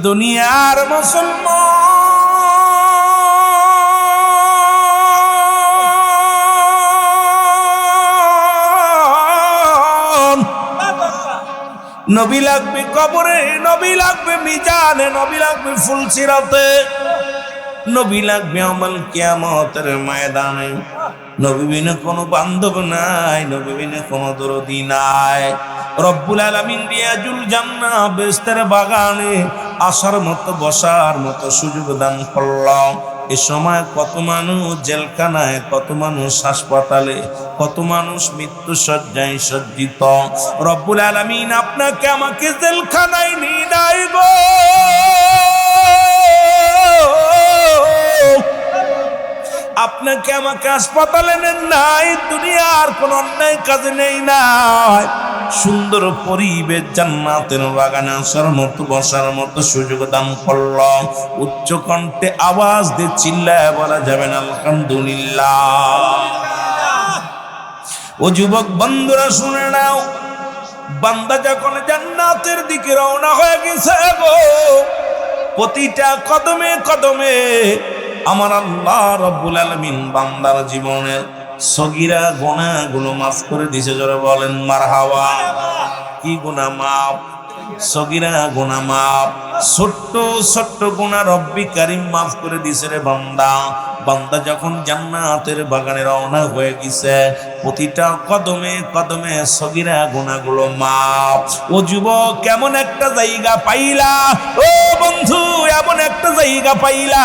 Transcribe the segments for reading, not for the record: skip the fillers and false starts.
দুনিয়ার মুসলমান, নবী লাগবে কবরে, নবী লাগবে মিজানে, নবী লাগবে ফুলসিরাতে, নবী লাগবে আমল কিয়ামতের ময়দানে। নবী বিনে কোনো বান্ধব নাই, নবী বিনে কোনো দরদি নাই। রব্বুল আলামিন রিয়াজুল জান্নাহ বেহেশতের বাগানে আসার মতো বসার মতো সুযোগ দান করলাম। এ সময় কত মানুষ জেলখানায়, কত মানুষ হাসপাতালে, কত মানুষ মৃত্যু শয্যায় সজ্জিত। রব্বুল আলামিন আপনাকে আমাকে জেলখানায় নিয়ে নাই গো, আপনাকে আমাকে হাসপাতালে নেন নাই, দুনিয়ার কোন অন্যায় কাজে নেই নাই। সুন্দর পরিবেশ জান্নাতের বাগানে আসার মতো বসার মতো সুযোগ দান করলাম। উচ্চ কণ্ঠে আওয়াজ দিয়ে চিল্লায় বলা যাবে না আলহামদুলিল্লাহ। ও যুবক বন্ধুরা শুনে নাও, বান্দা যখন জান্নাতের দিকে রওনা হয়ে গেছে গো, প্রতিটা কদমে কদমে আমার আল্লাহ রাব্বুল আলামিন বান্দার জীবনের সগীরা গুনাহগুলো মাফ করে দিয়েছে। জোরে বলেন মারহাবা। কি গুনাহ মাফ? সগীরা গুনাহ মাফ, ছোট্ট ছোট্ট গুনাহ রব্বি কারীম মাফ করে দিয়েছে রে বান্দা। বান্দা যখন জান্নাতের বাগানে রওনা হয়ে গেছে, প্রতিটা কদমে কদমে সগীরা গুনাহগুলো মাফ। ও যুবক, কেমন একটা জায়গা পাইলা, ও বন্ধু এমন একটা জায়গা পাইলা,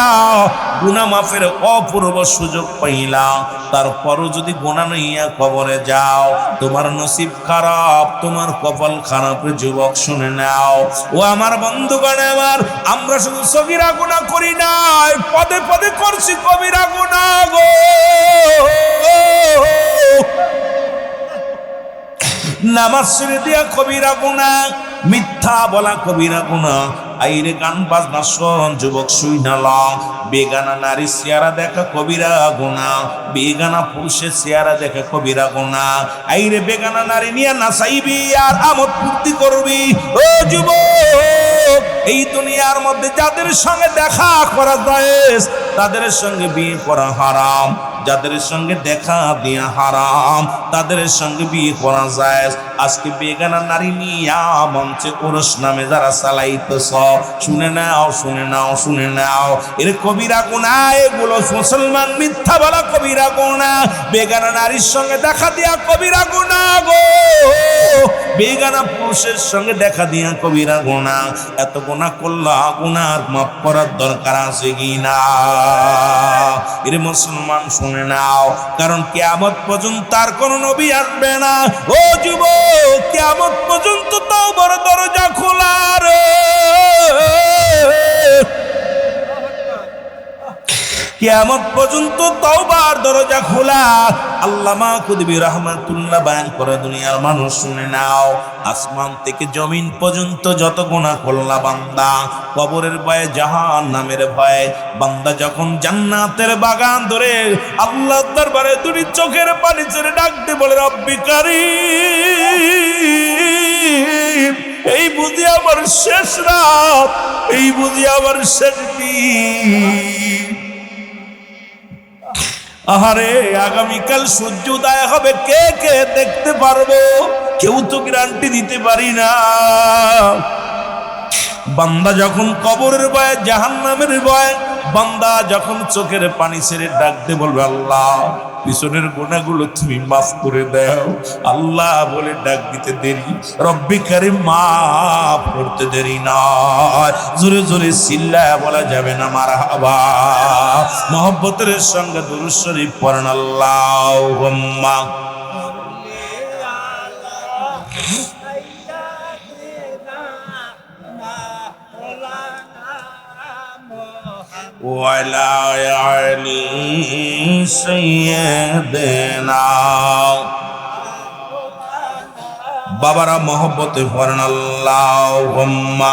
গুনাহ মাফের অপূর্ব সুযোগ পাইলা। তারপরও যদি গুনাহ নিয়ে কবরে যাও, তোমার নসিব খারাপ, তোমার কপাল খারাপ। যুবক শুনে নাও, ও আমার বন্ধুগণ আমার, আমরা শুধু সগীরা গুনাহ করি নাই, পদে পদে করছি কবিরা গুনাহ গো। নামাজ ছেড়ে দিয়া কবিরা গুনাহ, মিথ্যা বলা কবিরা গুনাহ, আইরে গান বাজনা শোন যুবক শুইনালা, বেগানা নারী চেহারা দেখা কবিরা গুনাহ, বেগানা পুরুষের চেহারা দেখা কবিরা গুনাহ। আইরে বেগানা নারী নিয়ে নাচাইবি আর আমোদ ফুর্তি করবি। ও যুবক, এই দুনিয়ার মধ্যে যাদের সঙ্গে দেখা করা যায় তাদের সঙ্গে বিয়ে করা হারাম, যাদের সঙ্গে দেখা দিয়া হারাম তাদের সঙ্গে বিয়ে করা যায়। আজকে বেগানা নারী নিয়া মঞ্চে ওরস নামে যারা চালাইতেছ, শুনে নাও শুনে নাও শুনে নাও, এর কবিরা গুনাহ। এগুলো মুসলমান মিথ্যা বলা কবিরা গুনাহ, বেগানা নারীর সঙ্গে দেখা দিয়া কবিরা গুনাহ গো, বেগানা পুরুষের সঙ্গে দেখা দিয়া কবিরা গুনাহ। এত গুনাহ করলা, গুনাহ মাফ করার দরকার আছে কি না? এর মুসলমান শুনে নাও, কারণ কিয়ামত পর্যন্ত আর কোন নবী আসবে না। ও যুবক, কিয়ামত পর্যন্ত তওবার দরজা খোলা রে, কিয়ামত পর্যন্ত তওবার দরজা খোলা। আল্লামা কুতুবী রাহমাতুল্লাহ বয়ান করে, দুনিয়ার মানুষ শুনে নাও, আসমান থেকে জমিন পর্যন্ত যত গুনাহ করলা বান্দা, কবরের ভয়ে জাহান্নামের ভয়ে, বান্দা যখন জান্নাতের বাগান ধরে আল্লাহর দরবারে দুটি চোখের পানি ছেড়ে ডাকতে বলে রব্বি কারীম, এই বুঝি আমার শেষ রাত, এই বুঝি আমার শেষ দিন। আহারে, আগামীকাল সূর্য উদয় হবে, কে কে দেখতে পারবো? কেউ তো গ্যারান্টি দিতে পারি না। বান্দা যখন কবরের ভয়ে জাহান্নামের ভয়ে, বান্দা যখন চোখের পানি ছেড়ে ডাকতে বলবে আল্লাহ পিছনের গুনাহগুলো তুমি মাফ করে দাও, আল্লাহ বলে ডাক দিতে দেরি, রব্বি কারীম মাফ করতে দেরি নয়। জোরে জোরে চিল্লায়া বলা যাবে না মারহাবা। মহব্বতের সঙ্গে দুরূদ শরীফ পড়েন আল্লাহুম্মা ওয়ালা আলি সাইয়্যিদিনা। বাবারা মহব্বতে পড়েন আল্লাহুম্মা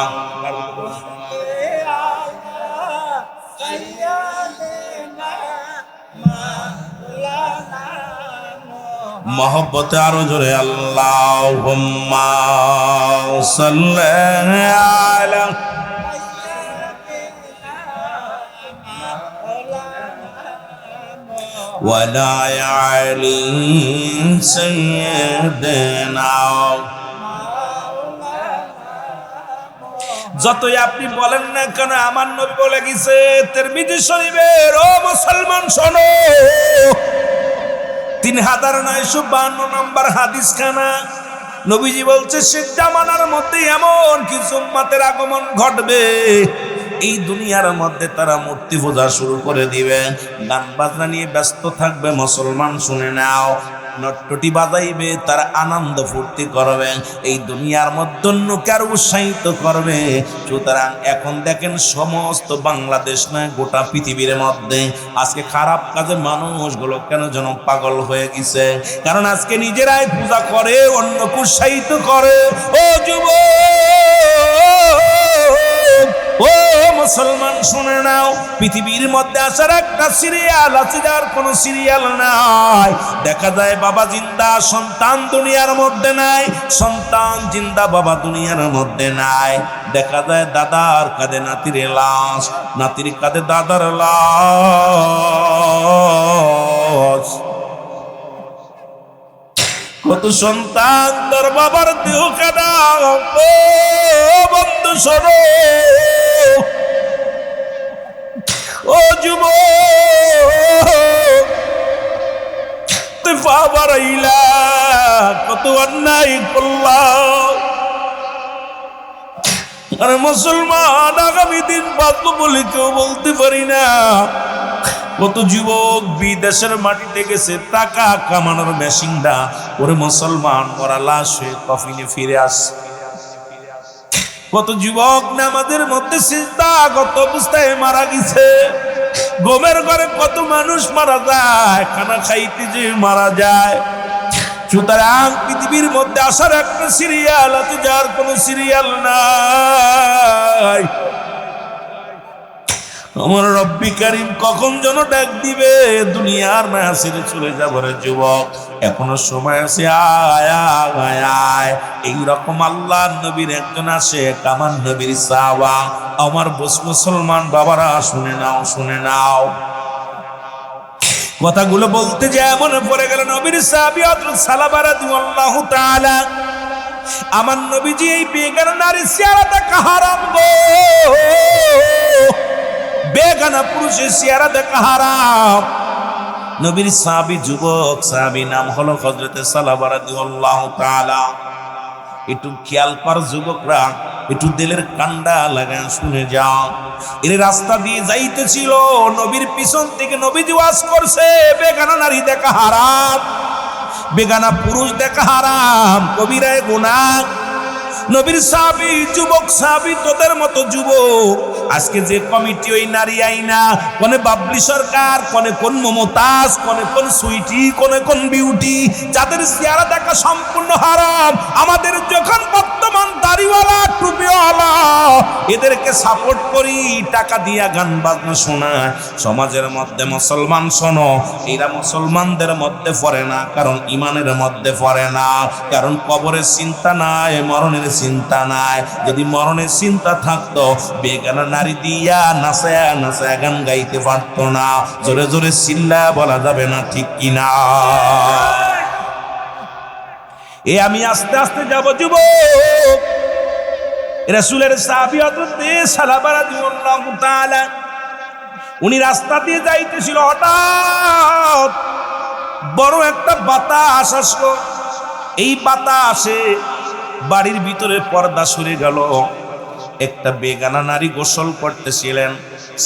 মহব্বতে আরো জোরে আল্লাহুম্মা সাল্লি আলা ولا يعلي سيدنا। যতই আপনি বলেন না কেন আমার নবী বলে গেছে তিরমিজি শরীফের, ও মুসলমান শোনো, 3952 নম্বর হাদিস খানা নবীজি বলছে শেষ জামানার মধ্যে এমন কিছু উম্মতের আগমন ঘটবে, এই দুনিয়ার মধ্যে তারা মূর্তি পূজা শুরু করে দিবে, গান বাজনা নিয়ে ব্যস্ত থাকবে। মুসলমান শুনে নাও, নট্টটি বাজাইবে, তারা আনন্দ ফুর্তি করবে, এই দুনিয়ার মধ্যে অন্যকে আর উৎসাহিত করবে। সুতরাং এখন দেখেন সমস্ত বাংলাদেশ নয় গোটা পৃথিবীর মধ্যে আজকে খারাপ কাজে মানুষগুলো কেন যেন পাগল হয়ে গেছে, কারণ আজকে নিজেরাই পূজা করে, অন্যকে উৎসাহিত করে। ও যুবক, ও মুসলমান শুনে নাও, পৃথিবীর মধ্যে আসার একটা সিরিয়াল আছে যার কোনো সিরিয়াল নাই। দেখা যায় বাবা জিন্দা, সন্তান দুনিয়ার মধ্যে নাই, সন্তান জিন্দা, বাবা দুনিয়ার মধ্যে নাই। দেখা যায় দাদার কাঁধে নাতির লাশ, নাতির কাঁধে দাদার লাশ। কত সন্তান তার বাবার দেহ কাটা। ও বন্ধু শোনো, ও যুবক, তুই পা বাড়াইলা, কত অন্যায় করলাম। আর মুসলমান আগামী দিন বাঁচবো বলে কেউ বলতে পারি না। কত যুবক বিদেশের মাটিতে গেছে টাকা কামানোর মেশিনটা, ওরে মুসলমান ওরা লাশ হয়ে কফিনে ফিরে আসে। কত যুবক নামাজের মধ্যে সিজদাগত অবস্থায় মারা গেছে। ঘুমের ঘরে কত মানুষ মারা যায়, খানা খাইতে যে মারা যায়। সুতরাং পৃথিবীর মধ্যে আসার একটা সিরিয়াল আছে যার কোনো সিরিয়াল নাই। আমার রব্বি কারিম কখন যেন ডাক দিবে, দুনিয়ার মায়া ছেড়ে চলে যাবো রে যুবক, এখনো সময় আছে, আয় আয় আয়। এইরকম আল্লাহ নবীর একজন আসে, আমার নবীর সাহাবা। আমার মুসলমান বাবারা শুনে নাও, শুনে নাও, কথাগুলো বলতে যে মনে পড়ে গেল নবীর সাহাবী হযরত সালাবা রাদিয়াল্লাহু তাআলা। আমার নবীজি এই বেগানা নারী চেহারা দেখা হারাম গো, বেগানা পুরুষের চেহারা দেখা হারাম। নবীর সাহাবী যুবক সাহাবী নাম হলো হযরত সালাবা রাদিয়াল্লাহু তাআলা। একটু খেয়াল কর যুবকরা, একটু দিলের কান্ডা লাগান শুনে যাও। এর রাস্তা দিয়ে যাইতেছিল, নবীর পিছন থেকে নবীজি ওয়াজ করছে বেগানা নারী দেখা হারাম, বেগানা পুরুষ দেখা হারাম, কবিরায়ে গুনাহ। নবীর সাহাবী যুবক সাহাবী তোদের মতো যুবক আজকে যে কমিটি, ওই নারী আইনা, কোনে বাবলি সরকার, কোনে কোন মমতাজ, কোনে কোন সুইটি, কোনে কোন বিউটি, যাদের চেহারা দেখা সম্পূর্ণ হারাম, আমাদের যখন বর্তমান দাড়িওয়ালা টুপিওয়ালা এদেরকে সাপোর্ট করি, টাকা দিয়া গান বাজনা শোনায় সমাজের মধ্যে। মুসলমান শোনো, এরা মুসলমানদের মধ্যে পড়ে না, কারণ ইমানের মধ্যে পড়ে না, কারণ কবরের চিন্তা নাই, মরণের চিন্তা নাই। যদি মরণের চিন্তা থাকতো বেগানা নারী দিয়া নাচায়া নাচায়া গান গাইতে পারতো না। জোরে জোরে চিল্লা বলা যাবে না, ঠিক কিনা? এ আমি আস্তে আস্তে যাব যুবক। রাসূলের সাহাবী হযরত সালাবা রাদিয়াল্লাহু তাআলা, উনি রাস্তা দিয়ে যাইতেছিল, হঠাৎ বড় একটা বাতাস আসলো। এই বাতাসে বাড়ির ভিতরে পর্দা সরে গেল। একটা বেগানা নারী গোসল করতেছিলেন,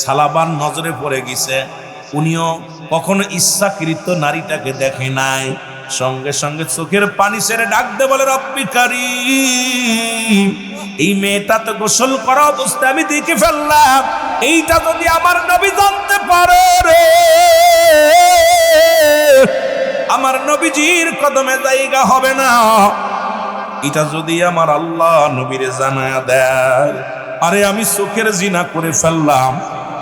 সালাবার নজরে পড়ে গেছে। উনিও কখনো ইচ্ছাকৃত নারীটাকে দেখে নাই। সঙ্গে সঙ্গে চোখের পানি ছেড়ে ডাক দে বলে, রব্বি কারীম, এই মেয়েটা তো গোসল করা অবস্থায় আমি দেখে ফেললাম, এইটা যদি আমার নবী জানতে পারে রে, আমার নবীজির কদমে জায়গা হবে না। এটা যদি আমার আল্লাহ নবীরে জানায়া দেয়, আরে আমি চোখের জিনা করে ফেললাম,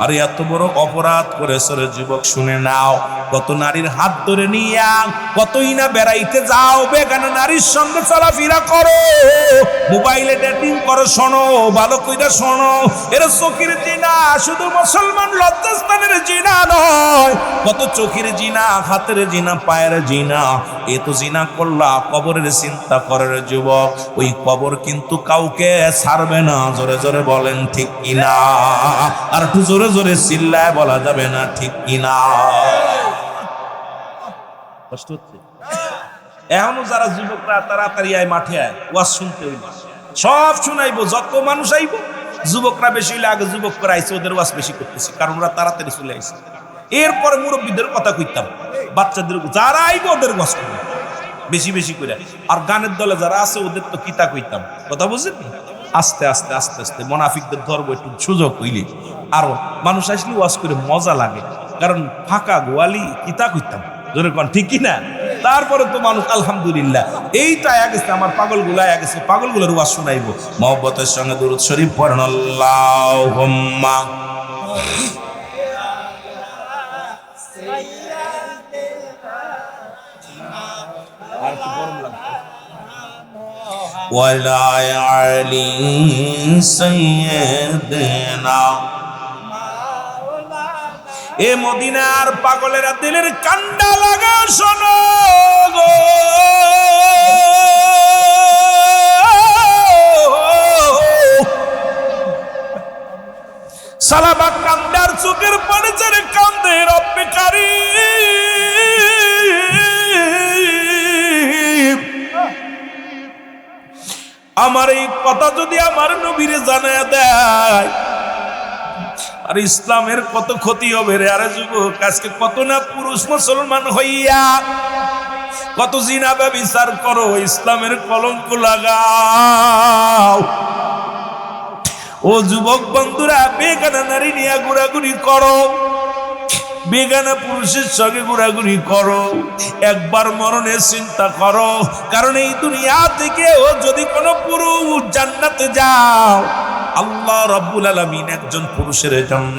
আরে এত বড় অপরাধ করেছে রে যুবক। শুনে নাও, কত নারীর হাত ধরে নিয়া কতই না বেড়াইতে যাও, বেগানা নারীর সঙ্গে চলাফেরা করো, মোবাইলে ডেটিং করো। শোনো, ভালো কইরা শোনো, এরা চোখের জিনা, শুধু মুসলমান লজ্জাস্থানের জিনা নয়, কত চোখের জিনা, হাতের জিনা, পায়ের জিনা। এ তো জিনা করলা, কবরের চিন্তা করার যুবক, ওই কবর কিন্তু কাউকে ছাড়বে না। জোরে জোরে বলেন ঠিক কিনা? আর একটু জোরে জোরে চিল্লায় বলা যাবে না ঠিক কিনা? কষ্ট হচ্ছে? এখনো যারা যুবকরা তাড়াতাড়ি আয়, মাঠে আয়, ওয়াজ শুনতে হইল, সব শুনাইবো, যত মানুষ আইব। যুবকরা বেশি হইলে আগে যুবকরা আইছে, ওদের ওয়াজ বেশি করতেছি, কারণ ওরা তাড়াতাড়ি চলে আইছে। এরপরে মুরব্বীদের কথা কইতাম, বাচ্চাদের যারা আইব ওদের ওয়াজ করবো বেশি বেশি করে। আর গানের দলে যারা আছে ওদের তো কিতা কইতাম, কথা বুঝছেন? আস্তে আস্তে আস্তে আস্তে মুনাফিকদের ধরবো, একটু সুযোগ হইলে আরো মানুষ আসলে ওয়াজ করে মজা লাগে, কারণ ফাঁকা গোয়ালি কিতা কইতাম, জোরে কোন ঠিক কিনা? তারপরে তো মানুষ আলহামদুলিল্লাহ এইটা আয়া গেছে, আমার পাগলগুলো আয়া গেছে, পাগলগুলোর ওয়াজ শোনাইবো। মহব্বতের সঙ্গে দুরূদ শরীফ পড়েন, আল্লাহুম্মা ওয়ালা আলি সাইয়্যিদিনা। এ মদিনার পাগলেরা দিলের কান্ডা লাগা, শোনো গো, সালাবা কান্দার চোখের পানি ছেড়ে কান্দে, রব্বে কারীম, আমার এই কথা যদি আমার নবীরে জানায়া দেয়, আর ইসলামের কত ক্ষতি হবে রে। আরে যুবক, আজকে কত না পুরুষ মুসলমান হইয়া কত জিনা ব্যভিচার করো, ইসলামের কলঙ্ক লাগাও। ও যুবক বন্ধুরা, বেগানা নারী নিয়ে ঘোরাঘুরি করো, বেগানা পুরুষের সঙ্গে ঘোরাঘুরি করো, একবার মরণের চিন্তা করো, কারণ এই দুনিয়া থেকে ও যদি কোনো পুরুষ জান্নাতে যাও, আল্লাহ রাব্বুল আলামিন একজন পুরুষের জন্য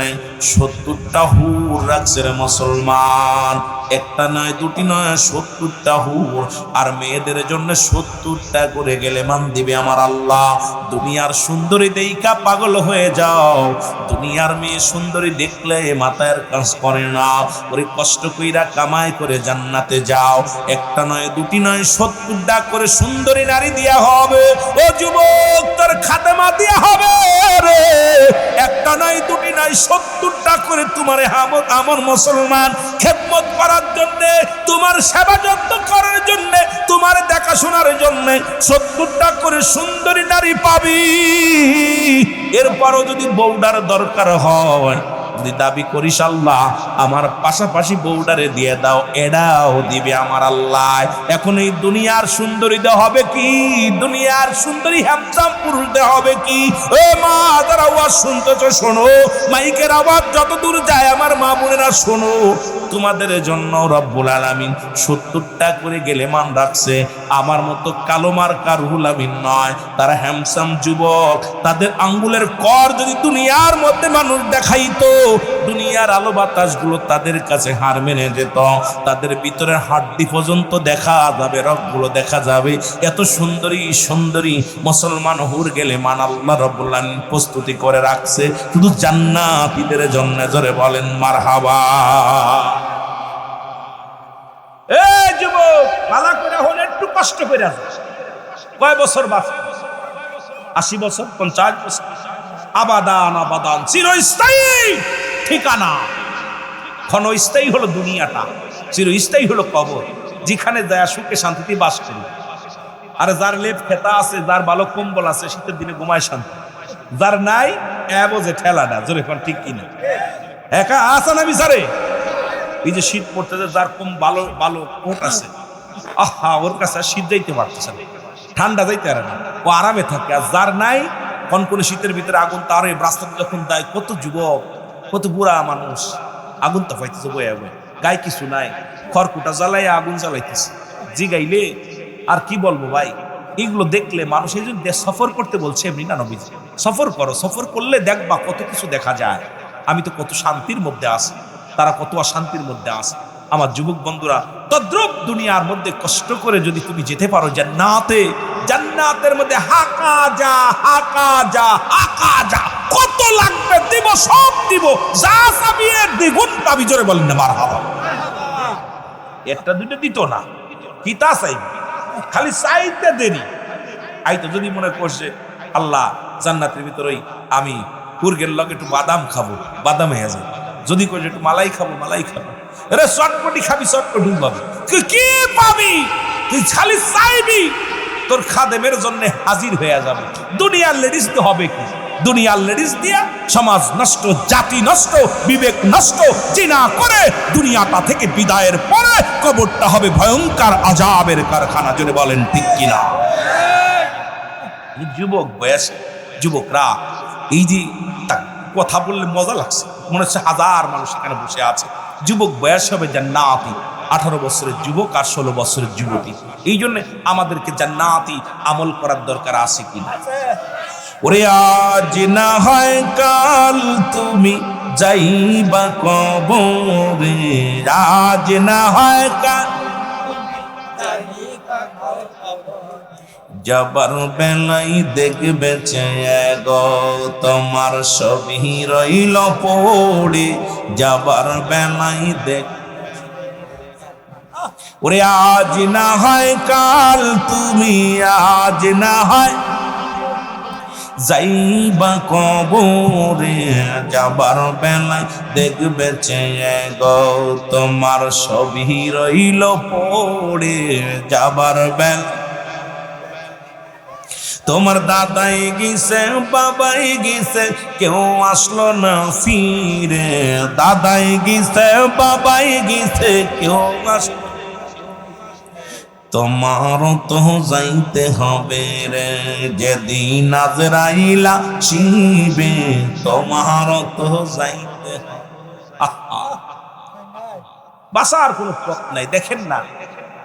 70টা হুর রাখছে রে মুসলমান। একটা নয়, দুটি নয়, 70টা হুর। আর মেয়েদের জন্য 70টা করে গেলে মান দিবে আমার আল্লাহ। দুনিয়ার সুন্দরী দেইখা পাগল হয়ে যাও, দুনিয়ার মেয়ে সুন্দরী দেখলে মাথার কাজ করে না, ওরে কষ্ট কইরা কামাই করে জান্নাতে যাও। একটা নয়, দুটি নয়, 70টা করে সুন্দরী নারী দিয়া হবে। ও যুবক, তোর খাতেমা দিয়া হবে রে। একটা নয়, দুটি নয়, 70টা করে তোমার আমার মুসলমান খেদমত করার জন্য, তোমার সেবা যত্ন করার জন্য, তোমার দেখাশোনার জন্য 70টা করে সুন্দরী নারী পাবি। এরপরও যদি বউডার দরকার হয়, যদি দাবি করিস আল্লাহ আমার পাশাপাশি বউডারে দিয়ে দাও, এটাও দিবে আমার আল্লাহ। এখন এই দুনিয়ার সুন্দরী দেওয়া হবে কি? দুনিয়ার সুন্দরী হ্যান্ডসাম পুরুষ দেওয়া হবে কি? ও মা, যারা আওয়াজ শুনতেছ শোনো, মাইকের আওয়াজ যত দূর যায় আমার মা বোনেরা শোনো, তোমাদের জন্য রব্বুল আলামিন 70টা করে গেলে মান রাখছে। আমার মতো কালো মার্কা রুহুল আমিন নয়, তারা হ্যান্ডসাম যুবক। তাদের আঙ্গুলের কর যদি দুনিয়ার মধ্যে মানুষ দেখাইতো, দুনিয়ার আলো বাতাসগুলো তাদের কাছে হার মেনে যেত। তাদের ভিতরের হাড্ডি পর্যন্ত দেখা যাবে, রগগুলো দেখা যাবে। এত সুন্দরী সুন্দরী মুসলমান হুর গেলে মান আল্লাহ রাব্বুল আলামিন প্রস্তুতি করে রাখছে শুধু জান্নাতীদের জন্য। জোরে বলেন মারহাবা। এই যুবক, ভালো করে হলে একটু কষ্ট করে আছে। কয় বছর বাঁচবে? 80 বছর, 50 বছর? আবাদান আবাদান, চিরস্থায়ী ঠিকানা। ক্ষণস্থায়ী হলো দুনিয়াটা, চিরস্থায়ী হলো কবর, যেখানে যায় সুখে শান্তিতে বাস করি। আর যার লেপ খেতা আছে, যার ভালো কম্বল আছে, শীতের দিনে ঘুমায় শান্তি। যার নাই বোঝে ঠেলাটা। জোরে কোন ঠিক কিনা? একা আছে না বিচারে? এই যে শীত পড়তেছে, যার কম ভালো ভালো কোট আছে, আহা, ওর কাছে শীত যাইতে পারতেছে না, ঠান্ডা যাইতে পারে না, ও আরামে থাকে। আর যার নাই, কনকনে শীতের ভিতরে আগুন তারে রাস্তাতে যখন দেয়, কত যুবক, কত বুড়া মানুষ আগুন তাপাইতেছে বয়ে বয়ে, গায়ে কিছু নাই, খড়কুটা জ্বালাইয়া আগুন জ্বালাইতেছে। জিগাইলে আর কি বলবো ভাই, এগুলো দেখলে মানুষ এই জন্য সফর করতে বলছে। এমনি না নবীজি, সফর করো, সফর করলে দেখবা কত কিছু দেখা যায়। আমি তো কত শান্তির মধ্যে আছি, তারা কত অশান্তির মধ্যে আছে। আমার যুবক বন্ধুরা, তদ্রুপ দুনিয়ার মধ্যে কষ্ট করে যদি তুমি যেতে পারো জান্নাতে, জান্নাতের মধ্যে হাঁকা যা হাঁকা যা হাঁকা যা, কত লাগবে দিব, সব দিব, যা চাবি এর দ্বিগুণ পাবি। জোরে বলেন না মারহাবা। একটা দুটো দিত না, কিতা চাইবি, খালি চাইতে দেরি। আইতো যদি মনে করছে আল্লাহ জান্নাতের ভিতরেই আমি কুরগের লগে একটু বাদাম খাবো, বাদাম হয়ে যায়। যদি করছে একটু মালাই খাবো, মালাই খাবো। আরে চটপটি খাবি, চটপটি পাবি। কি পাবি? তুই খালি চাইবি, তোর খাদেমের জন্য হাজির হয়ে যাবে। দুনিয়ার লেডিস তো হবে কি? দুনিয়ার লেডিস দিয়া সমাজ নষ্ট, জাতি নষ্ট, বিবেক নষ্ট। জিনা করে দুনিয়াটা থেকে বিদায়ের পরে কবরটা হবে ভয়ঙ্কর আযাবের কারখানা। জোরে বলেন ঠিক কিনা? যুবক বয়সে যুবকরা এই যে কথা বললে মজা লাগছে, মনে হচ্ছে হাজার মানুষ এখানে বসে আছে। যুবক বয়স হবে জান্নাতি, 18 বছরের যুবক আর 16 বছরের যুবতী। এই জন্য আমাদেরকে জান্নাতি আমল করার দরকার আছে কিনা? ওরে আজ না হয় কাল তুমি যাইবা কবরে, আজ না হয় কাল যাবার বেলাই দেখবে চেয়ে গো, তোমার সবই রইল পড়ে। যাবার বেলাই দেখ, ওরে আজ না হয় কাল তুমি, আজ না হয় যাইবা কবরে। যাবার বেলায় দেখবে চেয়ে গো, তোমার সবই রইল পড়ে। যাবার বেলা তোমার দাদাই গেছে, বাবাই গেছে, কেউ আসলো না ফিরে। দাদাই গেছে, বাবাই গেছে, কেউ আসলো। তোমারও তো যাইতে হবে রে, যেদিন আজরাইল আসিবে। তোমারও তো যাইতে হবে। বাঁচার কোনো পথ নাই। দেখেন না,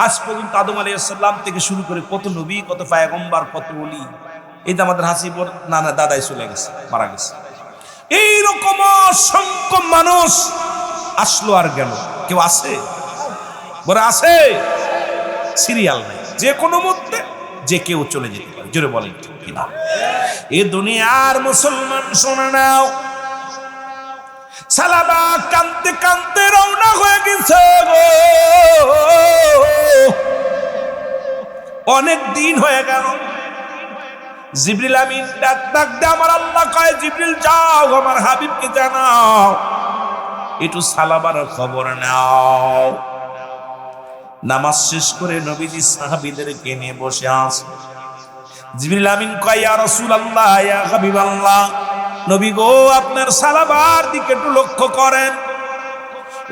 আজ পর্যন্ত আদম আলাইহিস সালাম থেকে শুরু করে কত নবী, কত পয়গম্বর, কত ওলি। এই যে আমাদের হাসিবর নানা দাদাই চলে গেছে, মারা গেছে। এইরকম অসংখ্য মানুষ আসলো আর গেল, কেউ আছে? বলে আছে? সিরিয়াল নাই, যে কোনো মধ্যে যে কেউ চলে যেতে পারে। জোরে বলেন ঠিক কিনা? এ দুনিয়ার মুসলমান শোনা নাও, সালাবা কানতে কানতে রওনা হয়ে গেছে গো। অনেক দিন হয়ে গেল। জিবরিল আমিন ডাক ডাক দে, আমার আল্লাহ কয় জিবরিল যাও আমার হাবিবকে জানাও, একটু সালাবার খবর নাও। নামাজ শেষ করে নবীজি সাহাবীদেরকে নিয়ে বসে আছে। জিবরিল আমিন কয় ইয়া রাসূলুল্লাহ, ইয়া হাবিবাল্লাহ, নবী গো আপনার সালাবার দিকে একটু লক্ষ্য করেন।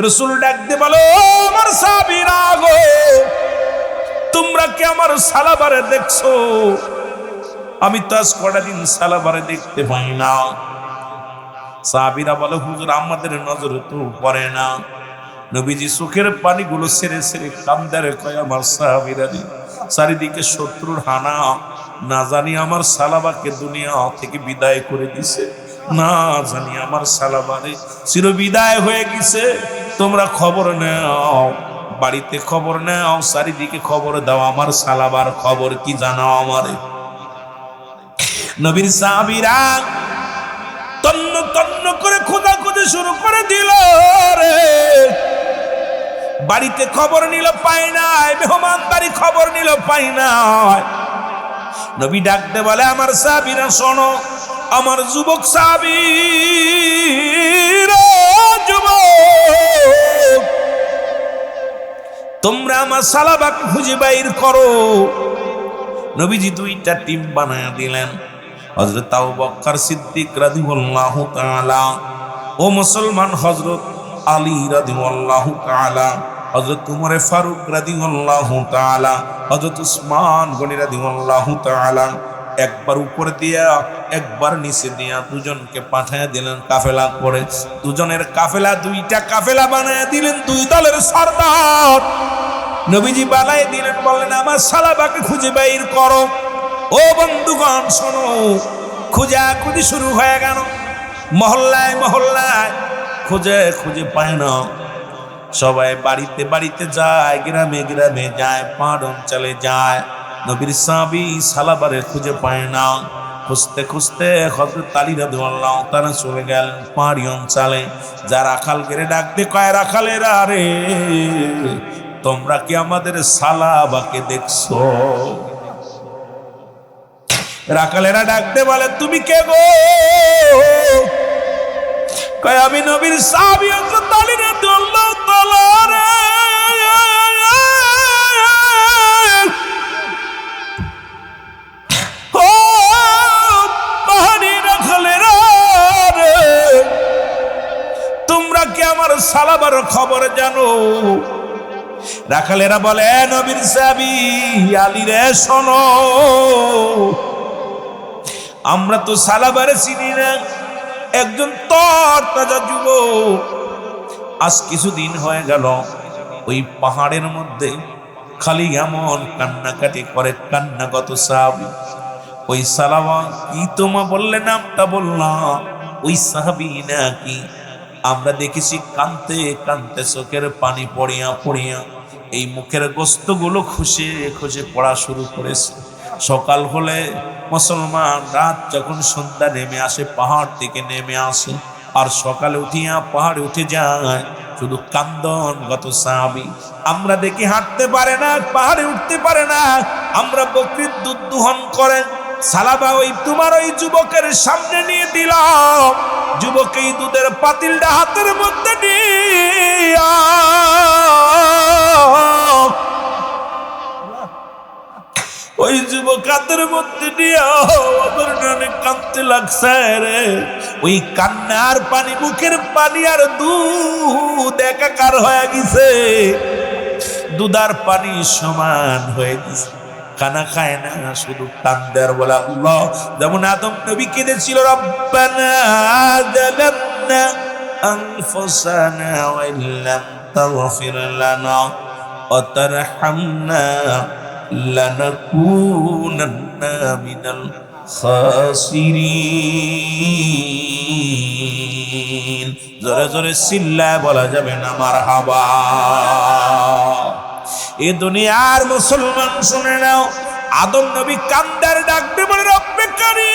রাসূল ডাক দিয়ে বলো, আমার সাহাবীরা গো, তোমরা কি আমার সালাবারে দেখছো? আমি তো আজ কটা দিন সালাবারে দেখতে পাই না। সাহাবীরা বলে হুজুর আমাদের নজরে তো পড়ে না। নবীজি চোখের পানিগুলো ছেড়ে ছেড়ে কান্দারে কয় আমার সাহাবীরা, চারিদিকে শত্রুর হানা, না জানি আমার সালাবাকে দুনিয়া থেকে বিদায় করে দিছে, না জানি আমার সালাবারে চির বিদায় হয়ে গেছে। তোমরা খবর নাও, বাড়িতে খবর নাও, চারিদিকে খবর দাও, আমার সালাবার খবর কি জানাও আমারে। নবীর সাহাবীরা তন্ন তন্ন করে খোঁজাখুঁজি শুরু করে দিল রে। বাড়িতে খবর নিল, পাই নাই। মেহমান বাড়ি খবর নিল, পাই নাই। নবী ডাকতে বলে আমার সাহাবীরা শোনো, আমার যুবক সাহাবীরা, যুবক তোমরা আমার সালাবাকে খুঁজে বাইর করো। নবীজি দুইটা টিম বানায়া দিলেন। হযরত আবু বকর সিদ্দিক রাদিয়াল্লাহু তাআলা, ও মুসলমান, হযরত আলী রাদিয়াল্লাহু তাআলা, হযরত উমর ফারুক রাদিয়াল্লাহু তাআলা, হযরত উসমান গনি রাদিয়াল্লাহু তাআলা, একবার উপরে দিয়া একবার নিচে দিয়া দুজনকে পাঠায়া দিলেন কাফেলা করে। দুজনের কাফেলা, দুইটা কাফেলা বানায়া দিলেন, দুই দলের সরদার নবীজি বানায় দিলেন। বললেন আমার সালাবাকে খুঁজে বাইর করো। ও বন্ধুগণ শোনো, খোঁজাখুঁজি শুরু হয়ে গেল। মহল্লায় মহল্লায় খুঁজে খুঁজে পায় না। সবাই বাড়িতে বাড়িতে যায়, গ্রামে গ্রামে যায়, পাহাড় অঞ্চলে যায়। নবীর সাহাবী সালাবারে খুঁজে পায় না। খুঁজতে খুঁজতে হযরত আলী রাদিয়াল্লাহু তাআলা চলে গেলেন পাহাড়ি অঞ্চলে। যা রাখাল গেরে ডাকতে কয়, রাখালেরা রে, তোমরা কি আমাদের সালাবাকে দেখছো? রাখালেরা ডাকতে বলে, তুমি কে গো? কয়, আমি নবীর সাহাবী হযরত আলী রাদিয়াল্লাহু তাআলা রে। ও পাহাড়ি রাখালেরা রে, তোমরা কি আমার সালাবার খবর জানো? রাখালেরা বলে, নবীর সাহাবী আলী রে, শোনো, আমরা তো সালাবারে চিনি না। একজন তরতাজা যুবক আজ কিছুদিন হয়ে গেল ওই পাহাড়ের মধ্যে খালি এমন কান্নাকাটি করে, কান্নাগত সাহাবী। ওই সালাবা কি তোমা বললে, নামটা বললাম, ওই সাহাবী নাকি? আমরা দেখেছি কানতে কানতে চোখের পানি পড়িয়া পড়িয়া এই মুখের গোস্তগুলো খুশে খুশে পড়া শুরু করেছে। সকাল হলে মুসলমান, রাত যখন সন্ধ্যা নেমে আসে, পাহাড় থেকে নেমে আসে, আর সকালে উঠিয়া পাহাড়ে উঠে যায়, শুধু কান্দনগত সাহাবী। আমরা দেখি হাঁটতে পারে না, পাহাড়ে উঠতে পারে না। আমরা বকরির দুধ দোহন করেন, সালাবা ওই তোমার ওই যুবকের সামনে নিয়ে দিলাম। যুবক এই দুধের পাতিলটা হাতের মধ্যে নিয়া ওই যুবক হাতের মধ্যে নিয়ে অনেক কাঁদতে লাগছে রে। ওই কান্নার পানি, মুখের পানি আর দুধ একাকার হয়ে গেছে, দুধার পানি সমান হয়ে গেছে। খানা খায় না, শুধু কান্দে আর বলে আল্লাহ। যেমন আদম নবী কেঁদেছিল, রব্বানা যালামনা আনফুসানা ওয়া ইল্লাম তাগফির লানা ওয়া তারহামনা লানাকুনান্না মিনাল খাসিরিন। জোরে জোরে চিল্লায় বলা যাবে না মারহাবা। এ দুনিয়ার মুসলমান শুনে নাও, আদম নবী কান্দার ডাকতে বলে, রব্বে কারীম,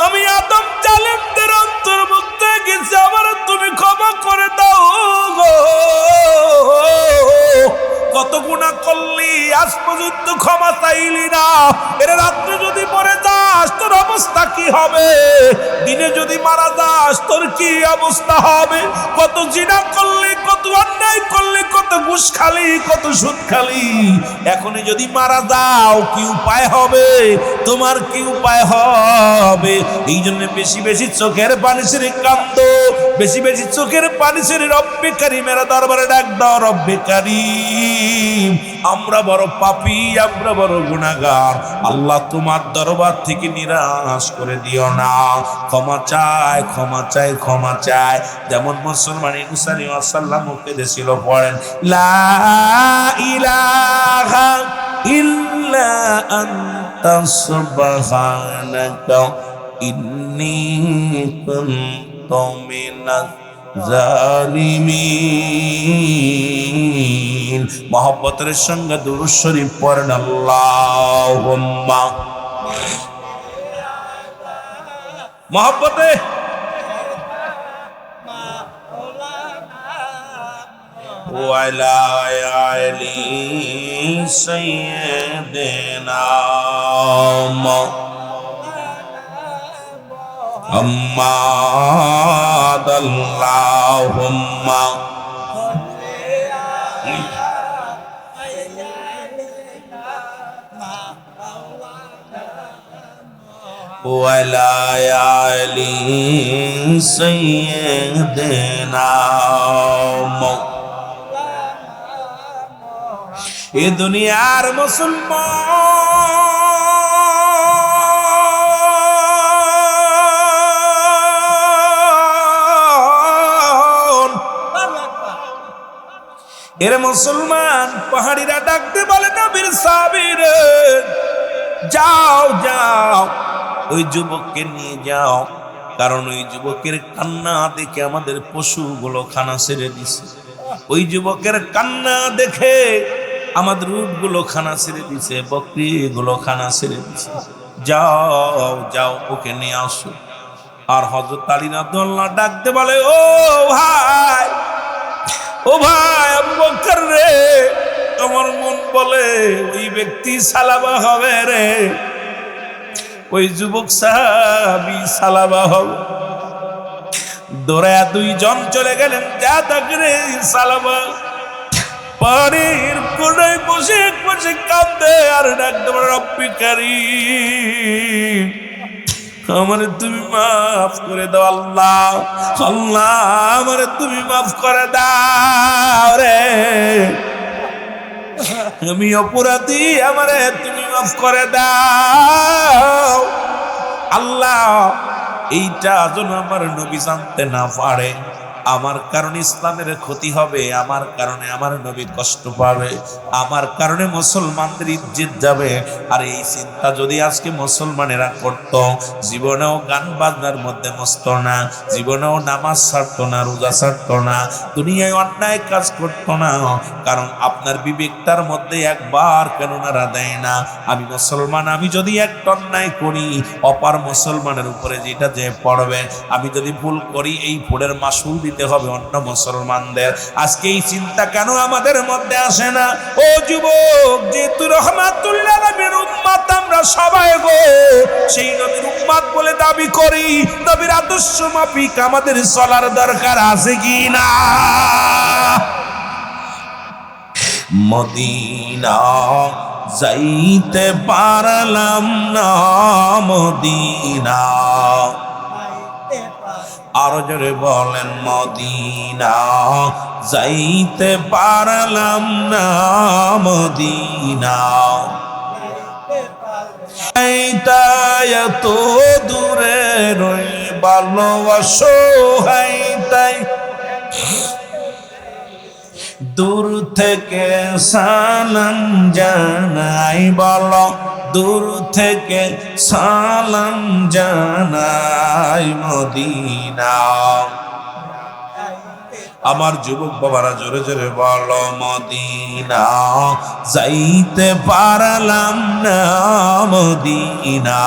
আমি আদম জালেমদের অন্তর্ভুক্ত গেছি, আমার তুমি ক্ষমা করে দাও গো। কত গুনাহ করলি, আজ পর্যন্ত ক্ষমা চাইলি না। এর রাত্রে যদি মরে যাস তোর অবস্থা কি হবে? দিনে যদি মারা যাস তোর কি অবস্থা হবে? কত জিনা করলি, কত অন্যায় করলি, কত ঘুষ খালি, কত সুদ খালি। এখনই যদি মারা যাও কি উপায় হবে? তোমার কি উপায় হবে? এই জন্য বেশি বেশি চোখের পানি ছেড়ে কান্দো, বেশি বেশি চোখের পানি ছেড়ে রব্বে কারীমের দরবারে ডাক দাও। রব্বে কারীম, আমরা বড় পাপী, আমরা বড় গুনাহগার, আল্লাহ তোমার দরবার থেকে নিরাশ করে দিও না। ক্ষমা চাই, ক্ষমা চাই, ক্ষমা চাই। যেমন মুসলমান ঈসা আলাইহিস সালাম কেঁদেছিল, পড়েন, লা ইলাহা ইল্লা আনতা সুবহানাকা ইন্নী কুনতু মিনাজ জালিমিন। মহব্বতের সঙ্গে দুরূদ শরীফ পড়েন, আল্লাহুম্মা। মহব্বতে ওয়ালা আলি সাইয়্যিদিনা মুহাম্মাদ। আল্লাহুম্মা ওয়ালা আলি সাইয়্যিদিনা। এ দুনিয়ার মুসলমান, এর মুসলমান পাহাড়িরা ডাকতে বলে, নবীর সাহাবীরা যাও যাও, ওই যুবককে নিয়ে যাও, কারণ ওই যুবকের কান্না দেখে আমাদের পশুগুলো খানা ছেড়ে দিছে। ওই যুবকের কান্না দেখে আমাদের উটগুলো খানা ছেড়ে দিছে, বকরিগুলো খানা ছেড়ে দিছে। যাও যাও, ওকে নিয়ে আসো। আর হযরত আলী রাদিয়াল্লাহু আনহু ডাকতে বলে, ও ভাই, ও ভাই আবু বকর রে, আমার মন বলে ওই ব্যক্তি সালাবা হবে রে, ওই যুবক সাহাবী সালাবা হবে। দৌড়ায়া দুইজন চলে গেলেন, যা তাকে সালাবা। পানির কোনায় বসে বসে কাঁদে আর ডাকতে পারে, রব্বি কারীম, আমারে তুমি মাফ করে দাও আল্লাহ, আল্লাহ আমারে তুমি মাফ করে দাও রে, আমি অপরাধী, আমারে তুমি মাফ করে দাও আল্লাহ। এইটা যেন আমার নবী জানতে না পারে, আমার কারণে ইসলামের ক্ষতি হবে, আমার কারণে আমার নবী কষ্ট পাবে, আমার কারণে মুসলমানদের ইজ্জত যাবে। আর এই চিন্তা যদি আজকে মুসলমানেরা করত, জীবনেও গান বাজনার মধ্যে মস্ত না, জীবনেও নামাজ ছাড়তো না, রোজা ছাড়তো না, দুনিয়ায় অন্যায় কাজ করতো না। কারণ আপনার বিবেকটার মধ্যে একবার কেন নাড়া দেয় না, আমি মুসলমান, আমি যদি একটা অন্যায় করি অপার মুসলমানের উপরে যেটা যে পড়বে, আমি যদি ভুল করি এই ভুলের মাসুল দিতে হবে অন্য মুসলমানদের। আজকে এই চিন্তা কেন আমাদের মধ্যে আসে না? ও যুবক, যেহেতু রহমাতুল্লাহ নবীর উম্মত আমরা সবাই গো, সেই নবীর উম্মত বলে দাবি করি, নবীর আদর্শ মাফিক আমাদের চলার দরকার আছে কি না? মদিনা যাইতে পারলাম না, মদিনা, আরো জোরে বলেন, মদিনা যাইতে পারলাম না, মদিনা, তাই এত দূরে রই ভালোবাসো, তাই দূর থেকে সালাম জানাই, বলো দূর থেকে সালাম জানাই, মদিনা। আমার যুবক বাবারা জোরে জোরে বলো, মদিনা যাইতে পারলাম না, মদিনা,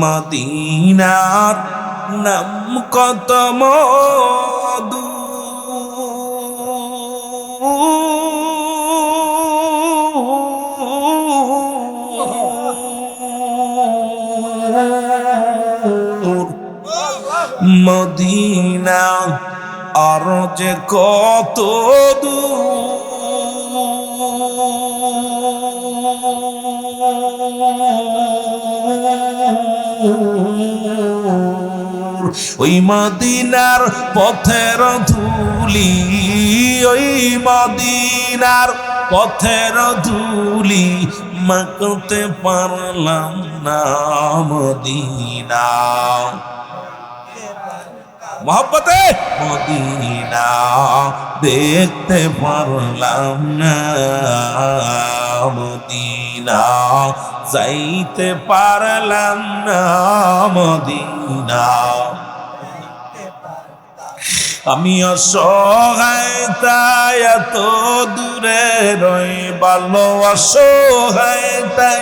মদিনার নাম কত মধু, মদিনা আর যে কত দূর, ওই মদিনার পথের ধুলি, ওই মদিনার পথের ধুলি মাখতে পারলাম না, মদিনা, মোহব্বতে মদিনা দেখতে পারলাম না, মদিনা যাইতে পারলাম না, মদিনা। আমি অসহায় তাই এত দূরে রই, ভালোবাসো তাই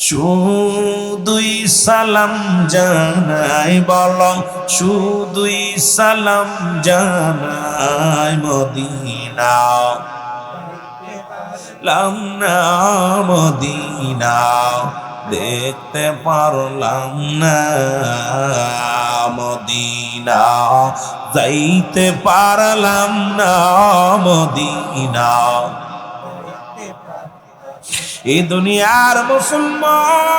শুধুই সালাম জানাই, বলো শুধুই সালাম জানাই, মদিনা লাম না, মদিনা দেখতে পারলাম না, মদিনা যাইতে পারলাম না, মদিনা। এই দুনিয়ার মুসলমান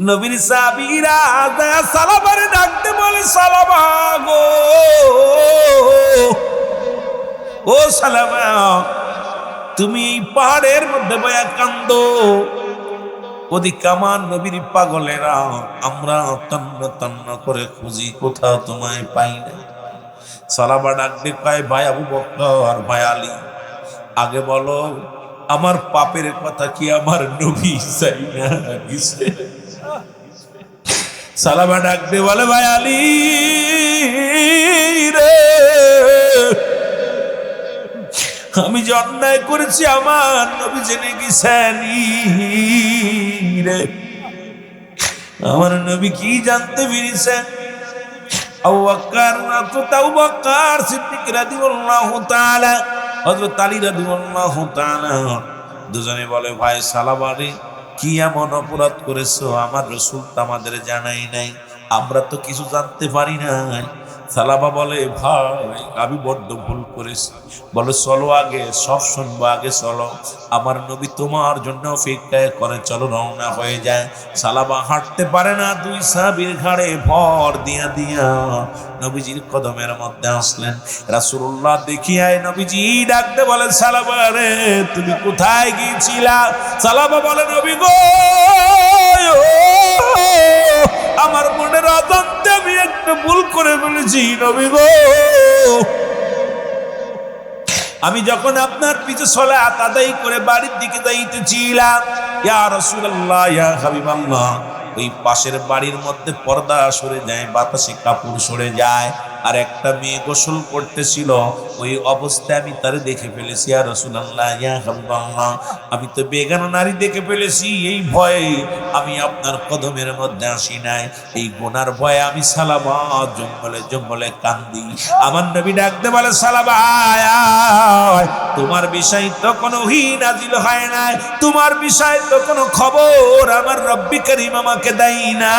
নবীর সাহাবীরা সালাবারে ডাকতে বলে, সালাবা গো, ও সালাবা, তুমি এই পাহাড়ের মধ্যে বয়া কান্দো, ওদিকে আমার নবীর পাগলেরা, আমরা তন্ন তন্ন করে খুঁজি, কোথাও তোমায় পাই না। সালাবা ডাক দিয়ে কয়, ভাই আবু বকর, ভাই আলী, আগে বলো আমার পাপের কথা কি আমার নবী চাই না দিছে? সালাবা ডাক দিয়ে বলে, ভাই আলী রে, আমি যে অন্যায় করেছি আমার নবী জেনে গেছেন রে। আমার নবী কি জানতে পেরেছেন? আবু বকর আবু বকর সিদ্দিক রাদিয়াল্লাহু তাআলা, হযরত আলী রাদিয়াল্লাহু তাআলা দুজনে বলে, ভাই সালাবা রে, কি এমন অপরাধ করেছো আমার রাসূল তো আমাদের জানাই নাই, আমরা তো কিছু জানতে পারি না। সালাবা বলে, ভাই আমি বড্ড ভুল করেছি। বলে, চলো আগে সব শুনবো, আগে চলো, আমার নবী তোমার জন্য অপেক্ষা করে, চলো রওনা হয়ে যায়। সালাবা হাঁটতে পারে না, দুই সাহাবীর ঘাড়ে ভর দিয়া দিয়া নবীজির কদমের মধ্যে আসলেন। রাসূলুল্লাহ দেখিয়ায় নবীজি ডাকতে বলে, সালাবা রে, তুমি কোথায় গিয়েছিলা? সালাবা বলে, নবী গো, আমার মনের অজান্তে আমি একটা ভুল করে ফেলেছি নবী গো। আমি যখন আপনার পিছে সালাত আদায় করে বাড়ির দিকে যাইতেছিলাম, ইয়া রাসূলুল্লাহ, ইয়া হাবিবাল্লাহ, ওই পাশের বাড়ির মধ্যে পর্দা সরে যায়, বাতাসে কাপড় সরে যায়, আর একটা মেয়ে গোসল করতেছিল, ওই অবস্থায় আমি তারে দেখে ফেলেছি। ইয়া রাসূলুল্লাহ, ইয়া হাবিবাল্লাহ, আমি তো বেগানা নারী দেখে ফেলেছি, এই ভয়ে আমি আপনার কদমের মধ্যে আসি নাই, এই গুনার ভয়ে আমি সালাবা জঙ্গলে জঙ্গলে কান্দি। আমার নবী ডাকতে বলে, সালাবা আয় আয়, তোমার বিষয় তো কোনো ওহী নাজিল হয় নাই, তোমার বিষয় তো কোনো খবর আমার রব্বি করিম আমাকে দেয় না,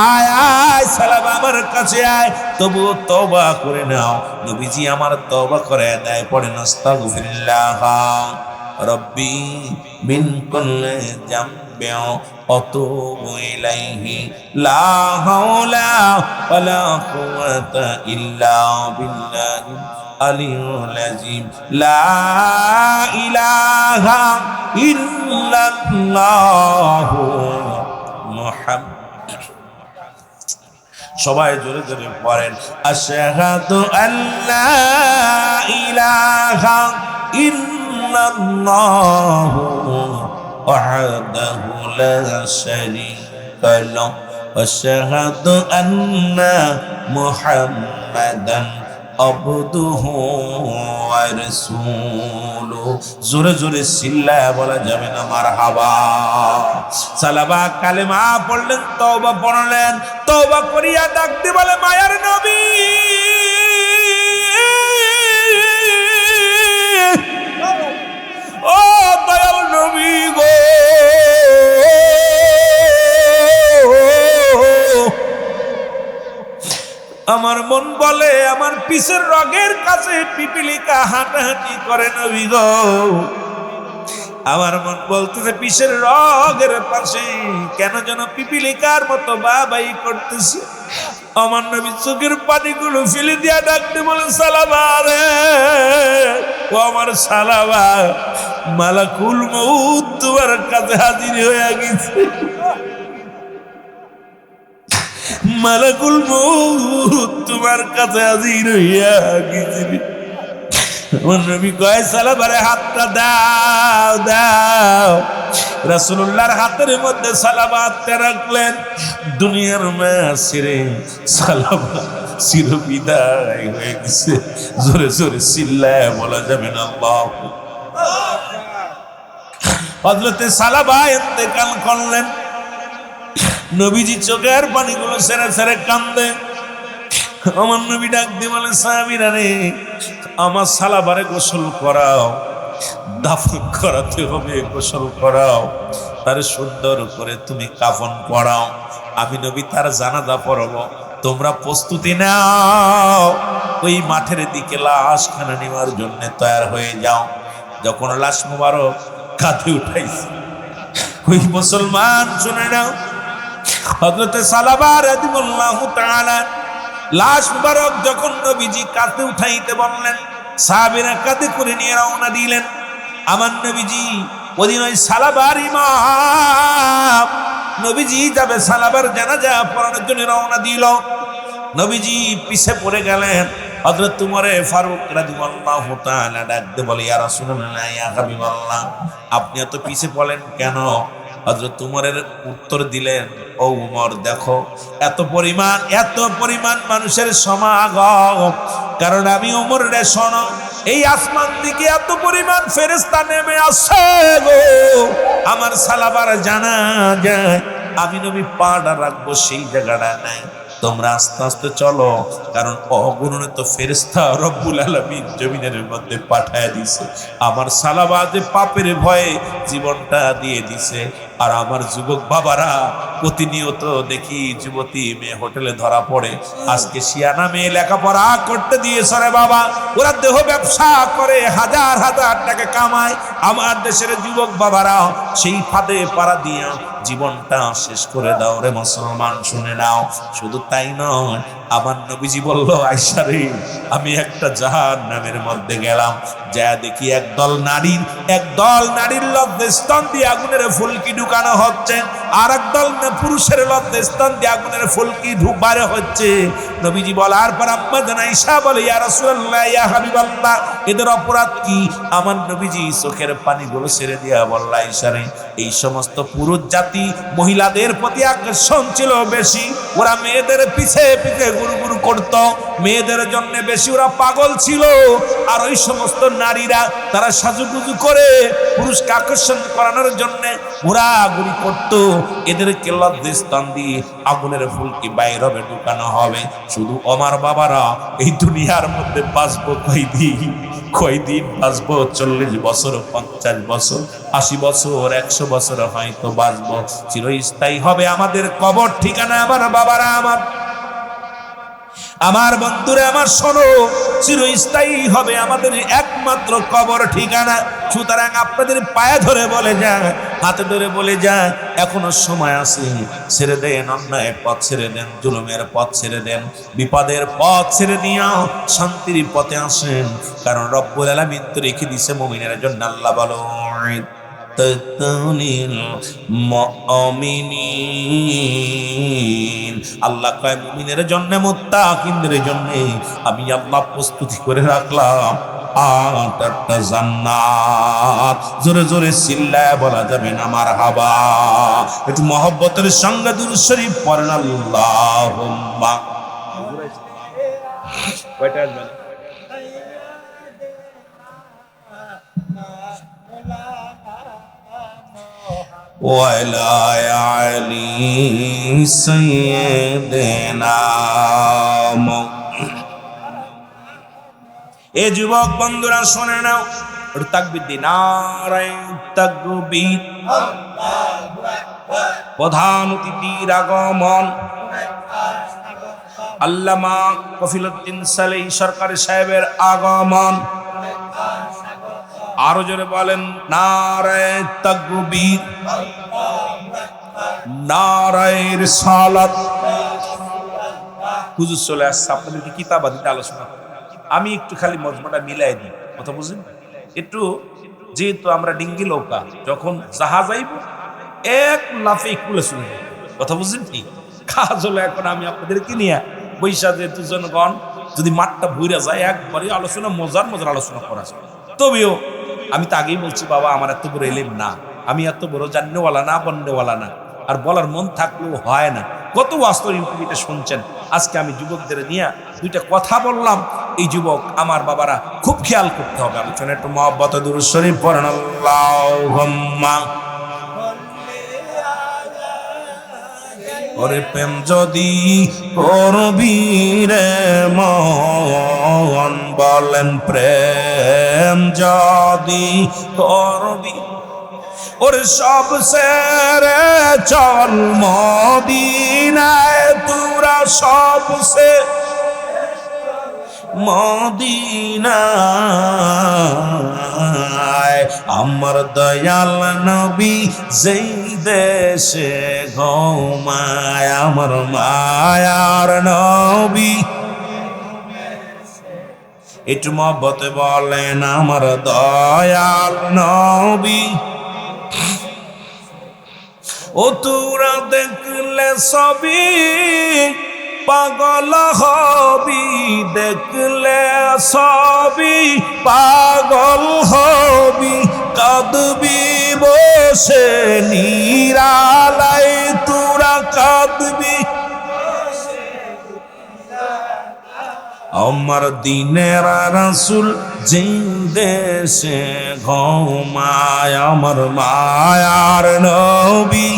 আয় আয় সালাবা আমার কাছে আয়, তবুও তওবা করে নাও। নবীজি আমার তওবা করে দেয়, পড়েন আস্তাগফিরুল্লাহ রব্বি মিন কুল্লি যামবি আতুবু ইলাইহি লা হাওলা ওয়ালা কুওয়াতা ইল্লা বিল্লাহিল আলিয়্যিল আযীম লা ইলাহা ইল্লাল্লাহু মুহাম্মাদ। সবাই জোরে জোরে পড়েন, আশহাদু আল্লা ইলাহা ইল্লাল্লাহু ওয়াহদাহু লা শারীকা লাহু ওয়া আশহাদু আন্না মুহাম্মাদান আবদুহু ওয়া রাসূলুহু। জোরে জোরে চিল্লায়া বলা যাবে না মারহাবা। সালাবা কালেমা পড়লেন, তওবা পড়লেন, তওবা করিয়া ডাকতে বলে, মায়ার নবী ও দয়াল নবী গো, আমার মন বলে আমার পিছের রগের কাছে পিপিলিকা হাঁটাহাঁটি করে নবী গো, আমার মন বলতেছে পিছের রগের পাশে কেন যেন পিপিলিকার মতো বাবাই করতেছে। আমার নবী চোখের পানিগুলো ফেলে দিয়া ডাকতে বলে, সালাবা রে, ও আমার সালাবা, মালাকুল মউত তোমার কাছে হাজির হয়ে গেছে, মালাকুল মউত তোমার কাছে হাজির হইয়া গেছে। আমার নবী কয়, সালাবারে হাতটা দাও দাও। রাসূলুল্লাহর হাতের মধ্যে সালাবা হাতটা রাখলেন, দুনিয়ার মায়া ছেড়ে সালাবা চির বিদায় হয়ে গেছে। জোরে জোরে চিল্লায় বলা যাবে না আল্লাহু আকবার। হযরতে সালাবা ইন্তেকাল করলেন, নবীজি চোখের পানিগুলো ছেড়ে ছেড়ে কান্দে। আমার নবী ডাক দিয়ে বলে, সাহাবীরা রে, আমার সালাবারে গোসল করাও, দাফন করাতে হবে, গোসল করাও, তারে সুন্দর করে তুমি কাফন পরাও, আমি নবী তার জানাজা পড়ব, তোমরা প্রস্তুতি নাও, ওই মাঠের দিকে লাশ খানা নেওয়ার জন্য তৈরি হয়ে যাও। যখন লাশ মুবারক কাঁধে উঠাইছে, ওই মুসলমান শুনে নাও, হযরতে সালাবা রাদিয়াল্লাহু তাআলা লাশ মুবারক যখন নবীজি কাঁধে উঠাইতে বললেন, সাহাবীরা কাঁধে করে নিয়ে রওনা দিলেন। আমার নবীজি ওদিন ওই সালাবার ইমাম নবীজি যাবে সালাবার জানাজা পড়ানোর জন্য রওনা দিল। নবীজি পিছে পড়ে গেলেন। হযরত উমরে ফারুক রাদিয়াল্লাহু তাআলা ডাকতে বলে, ইয়া রাসূলুল্লাহ, ইয়া হাবিবাল্লাহ, আপনি এত পিছে পড়লেন কেন? হযরত উমরের উত্তর দিলেন, ও উমর, দেখো এত পরিমাণ মানুষের সমাগম, কারণ আমি উমর রে শোনো, এই আসমান থেকে এত পরিমাণ ফেরেশতা নেমে আসে গো, আমার সালাবার জানা যায় আমি নবী পাড়া রাখবো সেই জায়গাটা নাই। তোমরা আস্তে আস্তে চলো, কারণ অগণিত ফেরেশতা রব্বুল আলামিন জমিনের মধ্যে পাঠায় দিছে। আমার সালাবাদে পাপের ভয়ে জীবনটা দিয়ে দিছে। আর আমার যুবক বাবারা প্রতিনিয়ত দেখি যুবতী মেয়ে হোটেলে ধরা পড়ে। আজকে শিয়ানা মেয়ে লেখাপড়া করতে দিয়েছে রে বাবা, ওরা দেহ ব্যবসা করে হাজার হাজার টাকা কামায়। আমার দেশের যুবক বাবারা সেই ফাঁদে পাড়া দিয়া জীবনটা শেষ করে দাও রে মুসলমান, শুনে নাও। শুধু তাই নয়, আমার নবীজি বলল, আয়েশা রে, আমি একটা জাহান্নামের মধ্যে গেলাম, যা দেখি একদল নারীর লজ্জাস্থান দিয়ে আগুনের ফুলকি ঢুকানো হচ্ছে, আর একদল পুরুষের লজ্জাস্থান দিয়ে আগুনের ফুলকি ঢুকবারে হচ্ছে। নবীজি বলার পর আম্মা জান আয়েশা বলে, ইয়া রাসূলুল্লাহ, ইয়া হাবিবাল্লাহ, এদের অপরাধ কি? আমার নবীজি চোখের পানিগুলো ছেড়ে দিয়া বলল, আয়েশা রে, এই সমস্ত পুরুষ জাতি মহিলাদের প্রতি আকর্ষণ ছিল বেশি, ওরা মেয়েদের পিছে পিছে গুরু করত, মেয়েদের জন্য বেশি ওরা পাগল ছিল। আর ওই সমস্ত নারীরা তারা সাজুগুজু করে পুরুষকে আকর্ষণ করানোর জন্য ঘোরাঘুরি করত। এদেরকে লজ্জাস্থান দিয়ে আগুনের ফুলকি বাইর হবে, ঢুকানো হবে। শুধু আমার বাবারা এই দুনিয়ার মধ্যে বাঁচবো কয়দিন বাঁচবো? 40 বছর, 50 বছর, 80 বছর, 100 বছর হয়তো বাঁচবো। চিরস্থায়ী হবে আমাদের কবর ঠিকানা। আমার বাবারা, আমার বন্ধুরা, আমার শোনো, চিরস্থায়ী হবে আমাদের একমাত্র কবর ঠিকানা। সুতরাং আপনাদের পায়ে ধরে বলে যায়, হাতে ধরে বলে যায়, এখনো সময় আছে, ছেড়ে দেন অন্যায়ের পথ, ছেড়ে দেন জুলুমের পথ, ছেড়ে দেন বিপদের পথ, ছেড়ে দিয়া শান্তির পথে আসেন। কারণ রব্বুল আলামিন তো রেখে দিছে মুমিনের জন্য। আল্লাহ বলো, আল্লাহ কয় মুমিনের জন্য, মুত্তাকিনদের জন্য আমি আল্লাহ প্রস্তুতি করে রাখলাম 8টা জান্নাত। জোরে জোরে চিল্লায় বলা যাবে না মারহাবা। একটু মহব্বতের সঙ্গে দুরূদ শরীফ পড়েন, আল্লাহুম্মা। কয়টা আসবে? ওয়ালা আলী সাইয়্যিদিনা। এ যুবক বন্ধুরা শোনে নাও, তাকবীর দিন, নারায়ে তাকবীর। প্রধান অতিথির আগমন, আল্লামা কফিলউদ্দিন সালেহী সরকারি সাহেবের আগমন। আরো জোরে বলেন, নারায়ে তাকবীর, নারায়ে রিসালাত। হুজুর চলে আসছে, আপনাদেরকে কিতাবাদিতে আলোচনা। আমি একটু খালি মজমাটা মিলাই দিই, কথা বুঝেন একটু। যেহেতু আমরা ডিঙ্গি নৌকা, যখন জাহাজ আইব এক লাফে কুলে চলে যাবে, কথা বুঝেন কি? কাজ হলো এখন আমি আপনাদেরকে নিয়ে বৈশা, যেহেতু জনগণ যদি মাঠটা ভুইরা যায়, একবারে আলোচনা মজার আলোচনা করা যায়। তবেও আমি তো আগেই বলছি, বাবা আমার এত বড় এলেম না, আমি এত বড় জাননেওয়ালা না, বন্নেওয়ালা না। আর বলার মন থাকলেও হয় না। কত বাস্তব ইউটিউবে শুনছেন। আজকে আমি যুবকদের নিয়ে 2টা কথা বললাম। এই যুবক আমার বাবারা খুব খেয়াল করতে হবে। আলোচনা একটু মহব্বত দুরূদ শরীফ পড়েন, আল্লাহুম্মা। ওরে প্রেম যদি করবি রে মন, বলেন প্রেম যদি করবি, ওরে সব সেরে চল মদিনায়, তোরা সব সে মদিনায়। আমার দয়াল নবী যেই দেশে ঘুমায়, আমার মায়ার নবী। একটু মহব্বতে বলেন, আমার দয়াল নবী ও তোরা দেখলে সবই পাগল হবি, দেখলে সবই পাগল হবি, কাঁদবি বসে নিরালায়, তোরা কাঁদবি আমার দিনের রাসূল যেই দেশে ঘুমায়, আমার মায়ার নবী।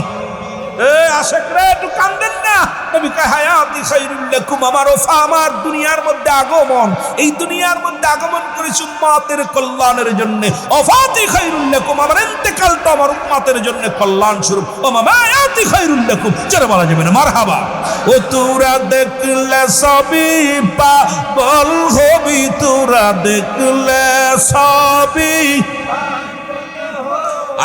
আশেকরা একটু কান্দেন না, নবী কয় হায়াতি খায়রুল লাকুম, আমার ওফা আমার দুনিয়ার মধ্যে আগমন, এই দুনিয়ার মধ্যে আগমন করেছি উম্মতের কল্যাণের জন্য, ওফাতি খায়রুল লাকুম, আমার ইন্তেকালটা আমার উম্মতের জন্য কল্যাণ স্বরূপ, ও মায়াতি খায়রুল লাকুম, জোরে বলা যাবে না মারহাবা। ও তোরা দেখলে সবই পাগল হবি, তোরা দেখলে সবই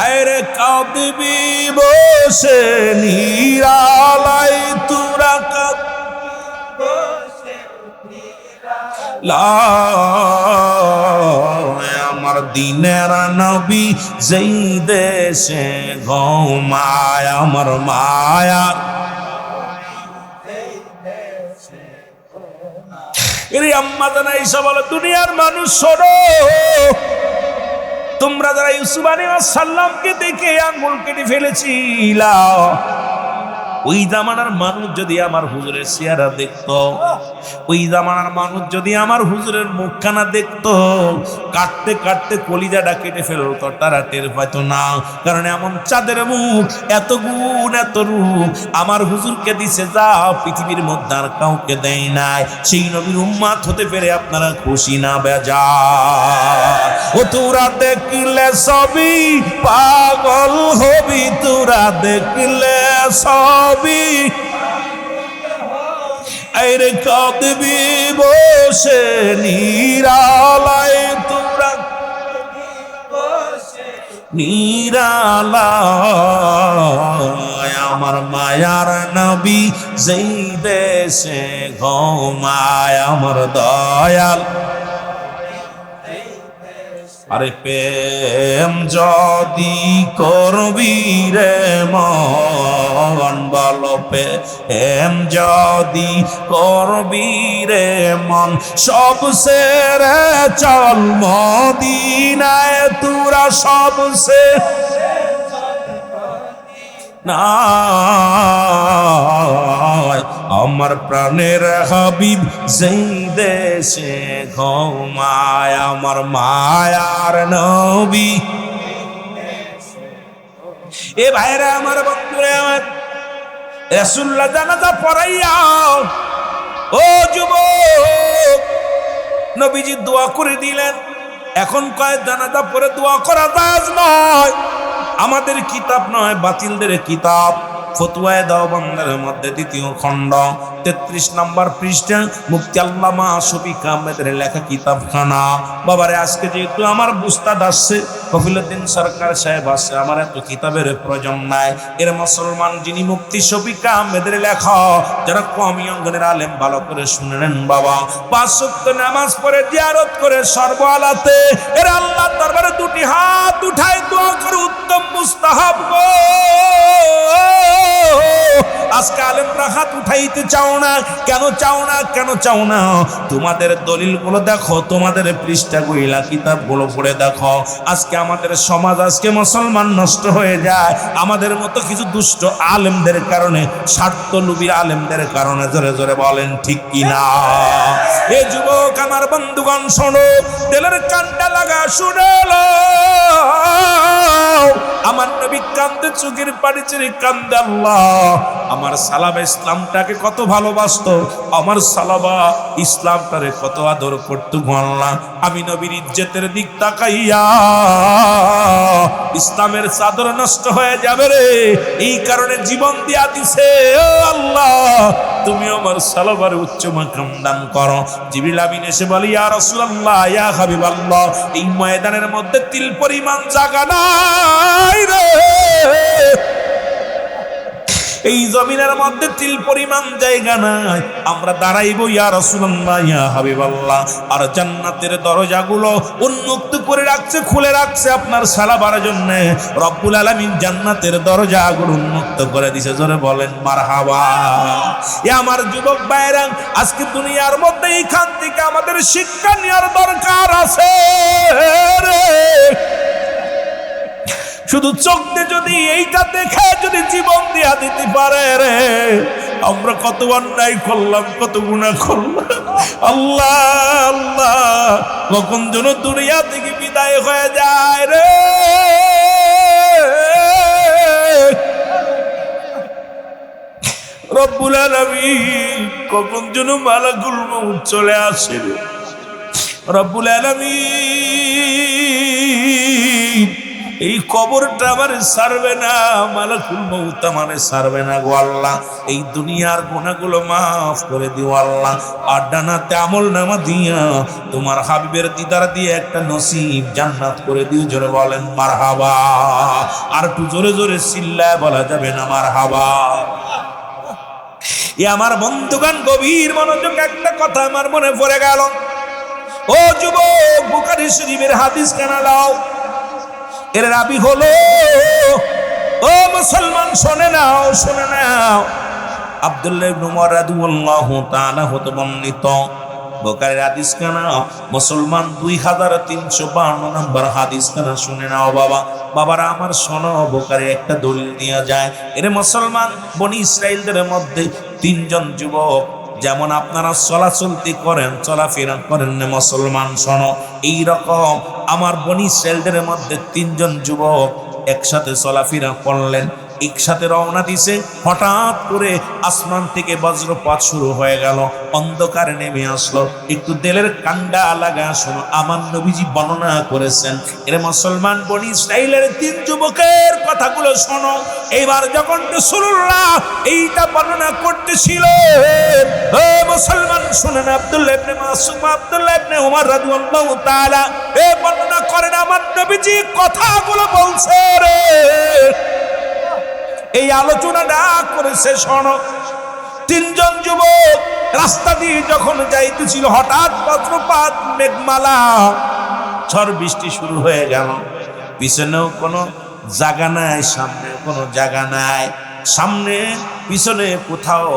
আরে কাঁদবি বসে নিরালায়, তোরা আমার দিনের নবী যেই দেশে ঘুমায়, আমার মায়া এর আম্মা জানা ঈসা বলে দুনিয়ার মানুষ শোনো, তোমরা যারা ইউসুফ আলাইহিস সালামকে দেখে আঙ্গুল কেটে ফেলেছিলা, ওই জামানার মানুষ যদি আমার হুজুরের চেহারা দেখতো, ওই জামানার মানুষ যদি আমার হুজুরের মুখখানা দেখতো, কাটতে কাটতে কলিজাটা কেটে ফেলতো, তারা টের পাইতো না। কারণ এমন চাঁদের মুখ, এত গুণ এত রূপ আমার হুজুরকে দিছে যা পৃথিবীর মধ্যে আর কাউকে দেয় নাই। সেই নবীর উম্মত হতে পেরে আপনারা খুশি না বেজার? ও তোরা দেখলে সবই পাগল হবি, তোরা দেখলে সবই আরে কাঁদবি বসে নিরালায়, তোরা নিরালায় আমার মায়ার নবী যেই দেশে ঘুমায়, আমার দয়াল আরে প্রেম যদি করবি রে মন, বলো প্রেম যদি করবি রে মন, সব সেরে চল মদিনায়, তোরা সব সে না আমার প্রাণের হাবিব যেই দেশে ঘুমায়, আমার মায়ার নবী। এ ভাইরা আমার, বন্ধুরা আমার, রাসূলুল্লাহ জানাজা পড়াইয়া ও যুবক নবীজি দোয়া করে দিলেন। এখন কয় জানাজা পড়ে দোয়া করা জায়েজ নয়, আমাদের কিতাব নয়, বাতিলদের কিতাব। ফতোয়ায়ে দেওবন্দের মধ্যে ২য় খণ্ড ৩৩ নম্বর পৃষ্ঠা মুফতি আল্লামা শফিক আহমেদের লেখা কিতাবখানা। বাবারে আজকে যেহেতু আমার বুস্তাদ আসছে, কফিলউদ্দিন সরকার সাহেব আসছে, আমার এত কিতাবের প্রয়োজন নাই। এর মুসলমান যিনি মুফতি শফিক আহমেদের লেখা, যারা কওমি অঙ্গনের আলেম, ভালো করে শুনে নেন বাবা। ৫ ওয়াক্ত নামাজ পড়ে জিয়ারত করে সর্বআলাতে এর আল্লাহর দরবারে দুটি হাত উঠায় দোয়া করে উত্তম মুস্তাহাব গো। আজকে আলেমরা হাত উঠাইতে চাও না, কেন চাও না? কেন চাও না? তোমাদের দলিলগুলো দেখো, তোমাদের পৃষ্ঠা গইলা কিতাবগুলো পড়ে দেখো। আজকে আমাদের সমাজ, আজকে মুসলমান নষ্ট হয়ে যায় আমাদের মতো কিছু দুষ্ট আলেমদের কারণে, স্বার্থলোভী আলেমদের কারণে। জোরে জোরে বলেন ঠিক কিনা? এ যুবক আমার বন্ধুগণ শোনো, তেলের কানটা লাগা শুনে লো, আমার নবী কান্দে, চোখের পানি ছেড়ে কান্দে। আল্লাহ আমার সালাবা ইসলামটাকে কত ভালোবাসতো, আমার সালাবা ইসলামটারে কত আদর করতো। আল্লাহ আমি নবীর ইজ্জতের দিক তাকাইয়া ইসলামের চাদর নষ্ট হয়ে যাবে রে, এই কারণে জীবন দিয়া দিছে। ও আল্লাহ তুমি আমার সালাবার উচ্চ মাকাম দান করো। জিবরিল আমিন এসে বলি, ইয়া রাসূলুল্লাহ, ইয়া হাবিবাল্লাহ, এই ময়দানের মধ্যে তিল পরিমাণ জায়গা নাই রে, এই জমিনের মধ্যে তিল পরিমাণ জায়গা নাই, আমরা দাঁড়াইব ইয়া রাসূলুল্লাহ ইয়া হাবিবাল্লাহ। আর জান্নাতের দরজাগুলো উন্মুক্ত করে রাখছে, খুলে রাখছে আপনার সালাবার জন্য। রব্বুল আলামিন জান্নাতের দরজাগুলো উন্মুক্ত করে দিয়েছে। জোরে বলেন মারহাবা। এ আমার যুবক ভাইরা, আজকে দুনিয়ার মধ্যে এইখান থেকে আমাদের শিক্ষা নেওয়ার দরকার আছে রে। শুধু চোখ দিয়ে যদি এইটা দেখে যদি জীবন দিয়া দিতে পারে রে, আমরা কত অন্যায় করলাম, কত গুনাহ করলাম। আল্লাহ আল্লাহ, কখন যেন দুনিয়া থেকে বিদায় হয়ে যায় রে। রব্বুল আলামিন কখন যেন মালাকুল মউত চলে আসে রে। রব্বুল আলামিন এই কবরটা আমারে ছাড়বে না, মালাকুল মউত আমারে ছাড়বে না গো আল্লাহ। এই দুনিয়ার গুনাহগুলো মাফ করে দিও আল্লাহ। আর ডানাতে আমলনামা দিয়া তোমার হাবিবের দিদার দিয়ে একটা নসিব জান্নাত করে দিও। জোরে বলেন মারহাবা। আর একটু জোরে জোরে চিল্লায় বলা যাবে না মারহাবা। এ আমার বন্ধুগণ, গভীর মনোযোগ, একটা কথা আমার মনে পড়ে গেল। ও যুবক, বুখারী শরীফের হাদিস কেনা লাও, এর রাবি হলো, ও মুসলমান শোনে নাও, শোনে নাও, আব্দুল্লাহ ইবনে উমর রাদিয়াল্লাহু তাআলা হতে বর্ণিত বুখারীর হাদিস কানা, মুসলমান 2352 নম্বর হাদিস কানা। শুনে নাও বাবা, বাবারা আমার শোনো, বুখারীর একটা দলিল দেয়া যায়। এর মুসলমান বনি ইসরাইলদের মধ্যে 3 জন যুবক, যেমন আপনারা চলাচলতি করেন, চলাফেরা করেন না মুসলমান, শোনো, এইরকম আমার বনি ইসরাইলদের মধ্যে 3 জন যুবক একসাথে চলাফেরা করলেন, একসাথে রওনা দিছে। হঠাৎ করে আসমান থেকে বজ্রপাত শুরু হয়ে গেল, অন্ধকার নেমে আসলো। একটু দিলের কান্ডা লাগা শোনো, আমার নবীজি বর্ণনা করেছেন। এর মুসলমান বনি ইসরাইলের 3 যুবকের কথাগুলো শোনো। এইবার যখন রাসূলুল্লাহ এইটা বর্ণনা করতেছিল, ও মুসলমান শুনেন, আব্দুল্লাহ ইবনে মাসউদ, আব্দুল্লাহ ইবনে উমর রাদিয়াল্লাহু তাআলা বর্ণনা করেন, আমার নবীজি কথাগুলো বলছে রে। এই আলোচনাটা করেছে, শোনো। 3 জন যুবক রাস্তা দিয়ে যখন যাইতেছিল, হঠাৎ বজ্রপাত, মেঘমালা, ঝড় বৃষ্টি শুরু হয়ে গেল। পিছনেও কোনো জায়গা নাই, সামনেও কোনো জায়গা নাই। সামনে পিছনে কোথাও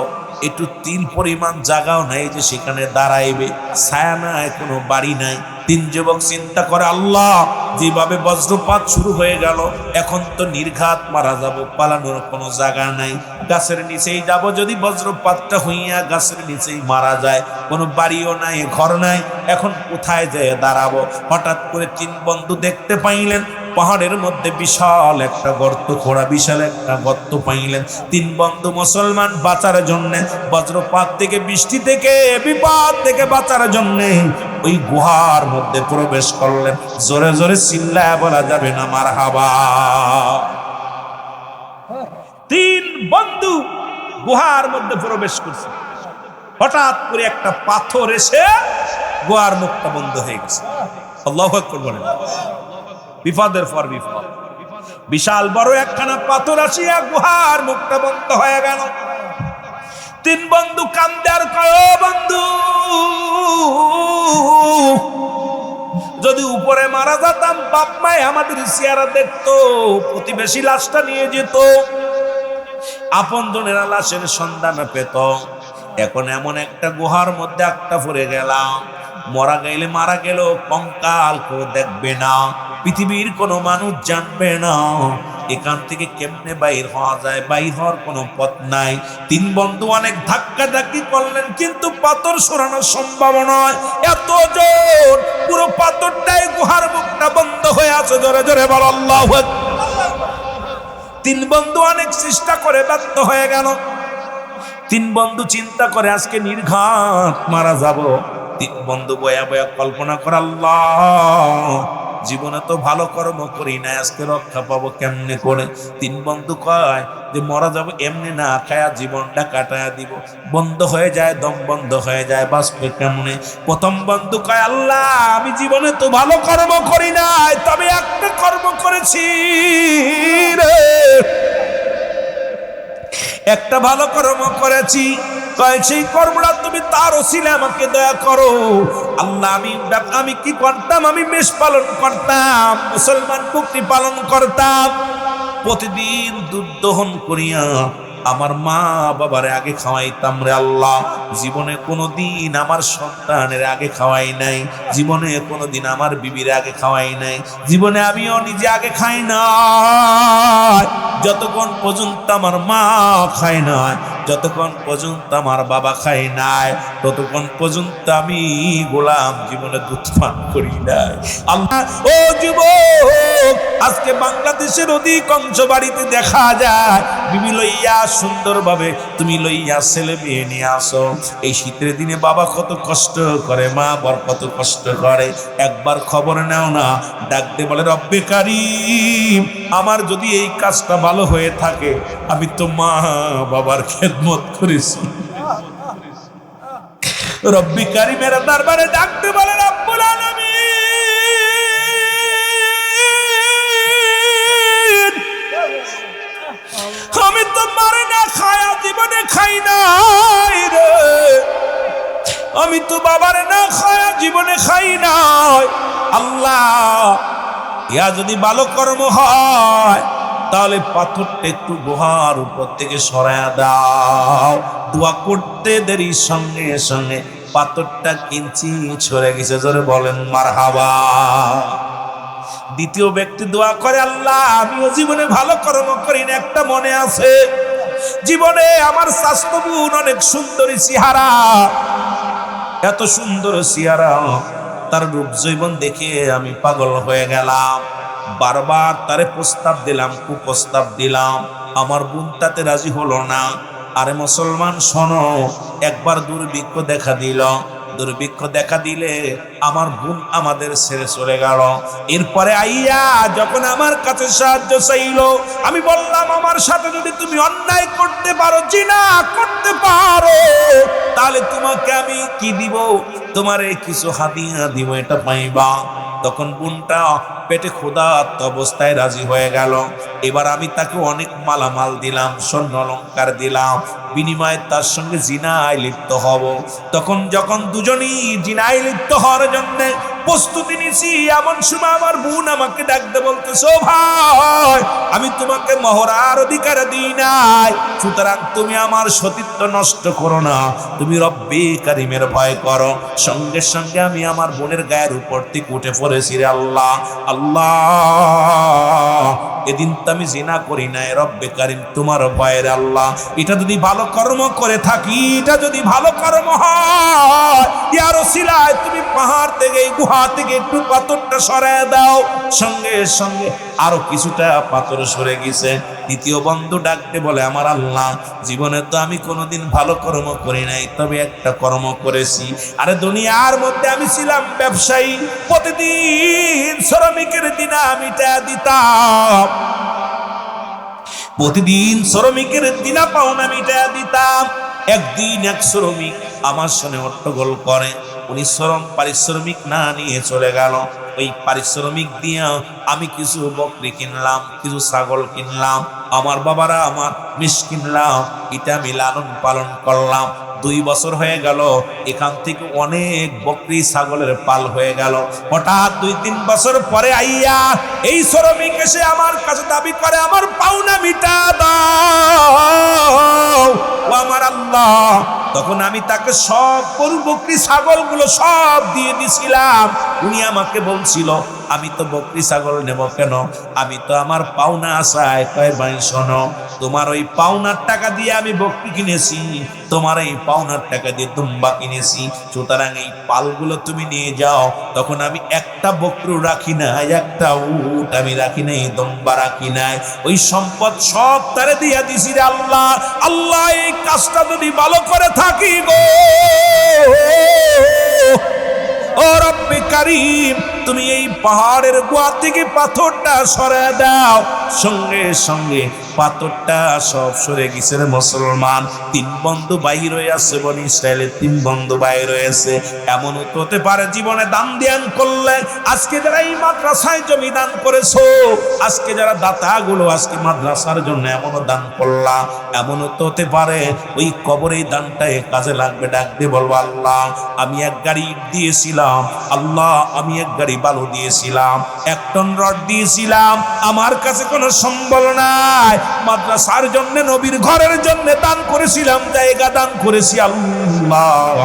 একটু তিল পরিমাণ জায়গাও নাই যে সেখানে দাঁড়াইবে, ছায়া নাই, কোনো বাড়ি নাই। 3 যুবক চিন্তা করে, আল্লাহ, যেভাবে বজ্রপাত শুরু হয়ে গেল, এখন তো নির্ঘাত মারা যাব, পালানোর কোনো জায়গা নাই। গাছের নিচেই যাব, যদি বজ্রপাতটা হইয়া গাছের নিচেই মারা যায়, কোনো বাড়িও নাই, ঘর নাই, এখন কোথায় যেয়ে দাঁড়াবো? হঠাৎ করে 3 বন্ধু দেখতে পাইলেন পাহাড়ের মধ্যে বিশাল একটা গর্ত খোঁড়া, বিশাল একটা গর্ত পাইলেন। 3 বন্ধু মুসলমান বাঁচার জন্য, বজ্রপাত থেকে, বৃষ্টি থেকে, বিপদ থেকে বাঁচার জন্য ওই গুহার মধ্যে প্রবেশ করলেন। জোরে জোরে চিল্লায় বলা যাবে না মারহাবা। 3 বন্ধু গুহার মধ্যে প্রবেশ করছে। হঠাৎ করে একটা পাথর এসে গুহার মুখটা বন্ধ হয়ে গেছে। আল্লাহু আকবার বলেন। বিপদের পর বিপদ, বিশাল বড় একখানা পাথর আসিয়া গুহার মুখটা বন্ধ হয়ে গেল। 3 বন্ধু কান্দে আর কয়, ও বন্ধু, যদি উপরে মারা যেতাম, বাপ মায় আমাদের চেহারা দেখতো, প্রতিবেশী লাশটা নিয়ে যেত, আপন জনেরা লাশের সন্ধান পেত। এখন এমন একটা গুহার মধ্যে একটা পড়ে গেলাম, মরা গেলে মারা গেল, কঙ্কাল কেউ দেখবে না, পৃথিবীর কোনো মানুষ জানবে না। এখান থেকে কেমনে বাইর হওয়া যায়? বাইর হওয়ার কোনো পথ নাই। 3 বন্ধু অনেক ধাক্কা ধাক্কি করলেন, কিন্তু পাথর সরানো সম্ভব নয়। এত জোর, পুরো পাথরটাই গুহার মুখটা বন্ধ হয়ে আছে। জোরে জোরে বল আল্লাহু আকবার। 3 বন্ধু অনেক চেষ্টা করে ব্যর্থ হয়ে গেল। 3 বন্ধু চিন্তা করে, আজকে নির্ঘাত মারা যাব। 3 বন্ধু বয়া বয়া কল্পনা করে, আল্লাহ, জীবনে তো ভালো কর্ম করি না, আজকে রক্ষা পাবো কেমনে করে? 3 বন্ধু কয় যে মরা যাবো এমনি না, খায়া জীবনটা কাটায়া দিব। বন্ধ হয়ে যায়, দম বন্ধ হয়ে যায়, বাঁচবে কেমনে? প্রথম বন্ধু কয়, আল্লাহ, আমি জীবনে তো ভালো কর্ম করি নাই, তবে একটা কর্ম করেছি রে। একটা ভালো কর্ম করেছি, কয় সেই কর্মটা তুমি তার ওসিলে আমাকে দয়া করো আল্লাহ। আমি কি করতাম? আমি মেষ পালন করতাম, মুসলমান বকরি পালন করতাম, প্রতিদিন দুধ দহন করিয়া আমার মা বাবার আগে খাওয়াইতাম রে আল্লাহ। জীবনে কোনোদিন আমার সন্তানের আগে খাওয়াই নাই, জীবনে কোনোদিন আমার বিবির আগে খাওয়াই নাই, জীবনে আমিও নিজে আগে খাই না। যতক্ষণ পর্যন্ত আমার মা খায় না, যতক্ষণ পর্যন্ত আমার বাবা খায় নাই, ততক্ষণ পর্যন্ত আমি গোলাম জীবনে দুধ পান করি নাই আল্লাহ। ও যুবক, আজকে বাংলাদেশের অধিকাংশ বাড়িতে দেখা যায় বিবি লইয়া সুন্দরভাবে তুমি লইয়া ছেলে মেয়ে নিয়ে আসো, এই শীতের দিনে বাবা কত কষ্ট করে, মা বর কত কষ্ট করে, একবার খবর নেও না? ডাকতে বলে রব্বে কারীম, আমার যদি এই কাজটা ভালো হয়ে থাকে আমি তো মা বাবার খেদমত করেছি। রব্বে কারীমের দরবারে ডাকতে বলে রব্বুল আলামিন, আমি তো মারে না খায়া জীবনে খাই নাই রে, আমি তো বাবারে না খায়া জীবনে খাই নাই আল্লাহ। ইয়া যদি ভালো কর্ম হয় তাহলে পাথরটা একটু গুহার উপর থেকে সরায়া দাও। দোয়া করতে দেরি সঙ্গে সঙ্গে পাথরটা কিঞ্চি সরে গেছে। জোরে বলেন মারহাবা। দ্বিতীয় ব্যক্তি দোয়া করে, আল্লাহ আমিও জীবনে ভালো কর্ম করি না, একটা মনে আছে জীবনে আমার স্বাস্থ্য বোন অনেক সুন্দরী চেহারা, এত সুন্দর চেহারা, তার রূপ জৈবন দেখে আমি পাগল হয়ে গেলাম। বারবার তারে প্রস্তাব দিলাম, কুপ্রস্তাব দিলাম, আমার বোন তাতে রাজি হলো না। আরে মুসলমান শোনো, একবার দুর্ভিক্ষ দেখা দিল, দুর্ভিক্ষ দেখা দিলে আমার বোন আমাদের ছেড়ে চলে গেল। এরপরে আইয়া যখন আমার কাছে সাহায্য চাইল, আমি বললাম আমার সাথে যদি তুমি অন্যায় করতে পারো, জিনা করতে পারো, তাহলে তোমাকে আমি কি দিব? তোমারে কিছু হাদিয়া দিব, এটা পাইবা। তখন বোনটা পেটে ক্ষুধার্ত অবস্থায় রাজি হয়ে গেল। এবার আমি তাকে অনেক মালামাল দিলাম, স্বর্ণ অলংকার দিলাম, বিনিময়ে তার সঙ্গে জিনায় লিপ্ত হব। তখন যখন দুজনই জিনায় লিপ্ত হওয়ার জন্য প্রস্তুতি নিছি, এমন সময় আমার বোন আমাকে ডাকতে বলতেছে, ও ভাই, আমি তোমাকে মহরার অধিকার দিই নাই, সুতরাং তুমি আমার সতীত্ব নষ্ট করো না, তুমি রব্বে কারিমের ভয় করো। সঙ্গে সঙ্গে আমি আমার বোনের গায়ের উপর থেকে উঠে পড়েছি রে আল্লাহ। আল্লাহ, এদিন তো আমি জিনা করি নাই, রব্বে কারিম তোমার ভয়ের আল্লাহ। এটা যদি ভালো কর্ম করে থাকি, এটা যদি ভালো কর্ম হয়, ইয়া রাসূলুল্লাহ তুমি পাহাড় থেকে, এই গুহা থেকে একটু পাথরটা সরায় দাও। সঙ্গে সঙ্গে আরো কিছুটা পাথর সরে গেছে। দ্বিতীয় বন্ধু ডাকতে বলে, আমার আল্লাহ, জীবনে তো আমি কোনোদিন ভালো কর্ম করি নাই, তবে একটা কর্ম করেছি। আরে দুনিয়ার মধ্যে আমি ছিলাম ব্যবসায়ী, প্রতিদিন শ্রমিকের দিনা মিটা দিতাম, প্রতিদিন শ্রমিকের দিনা পাওনা মিটা দিতাম। একদিন এক শ্রমিক আমার সঙ্গে হট্টগোল করে, উনি শ্রম পারিশ্রমিক না নিয়ে চলে গেল। ওই পারিশ্রমিক দিয়ে আমি কিছু বকরি কিনলাম, কিছু ছাগল কিনলাম, আমার বাবারা আমার মিষ কিনলাম, এটা আমি লালন পালন করলাম। 2 বছর হয়ে গেল, এখান থেকে অনেক বকরি ছাগলের পাল হয়ে গেল। হঠাৎ 2-3 বছর পরে আইয়া এই শ্রমিক এসে আমার কাছে দাবি করে, আমার পাওনা মিটা দাও ও আমার আল্লাহ। তখন আমি তাকে সব গরু বকরি ছাগলগুলো সব দিয়ে দিছিলাম। উনি আমাকে বলছিল, আমি তো বকরি ছাগল নেব কেন, আমি তো আমার পাওনা আশায়। কয় ভাই শোনো, তোমার ওই পাওনার টাকা দিয়ে আমি বকরি কিনেছি, তোমার এই পাওনার টাকা দিয়ে দুম্বা কিনেছি, সুতরাং এই পালগুলো তুমি নিয়ে যাও। তখন আমি একটা বকরু রাখি নাই, একটা উট আমি রাখি নাই, দুম্বা রাখি নাই, ওই সম্পদ সব তারে দিয়া দিছি রে আল্লাহ। আল্লাহ, এই কাজটা যদি ভালো করে থাকি গো, ও রব্বে কারীম, তুমি এই পাহাড়ের গোয়া থেকে পাথরটা সরায় দাও। সঙ্গে সঙ্গে পাথরটা সব সরে গেছে রে মুসলমান। 3 বন্ধু বাহির হয়ে আছে, বনি ইসরায়েলের 3 বন্ধু বাহির হয়েছে। এমন হতে পারে জীবনে দান ধ্যান করলে, আজকে যারা এই মাদ্রাসায় জমি দান করেছো, আজকে যারা দাতাগুলো আজকে মাদ্রাসার জন্য এমন দান করলাম, এমন হতে পারে ওই কবরে দানটাই কাজে লাগবে। ডাক দিয়ে বলবো, আল্লাহ আমি 1 গাড়ি ইট দিয়েছিলাম, আল্লাহ আমি 1 গাড়ি বালু দিয়েছিলাম, 1 টন রড দিয়েছিলাম, আমার কাছে কোনো সম্বল নাই, মাদ্রাসার জন্য নবীর ঘরের জন্য দান করেছিলাম, জায়গা দান করেছি আল্লাহ।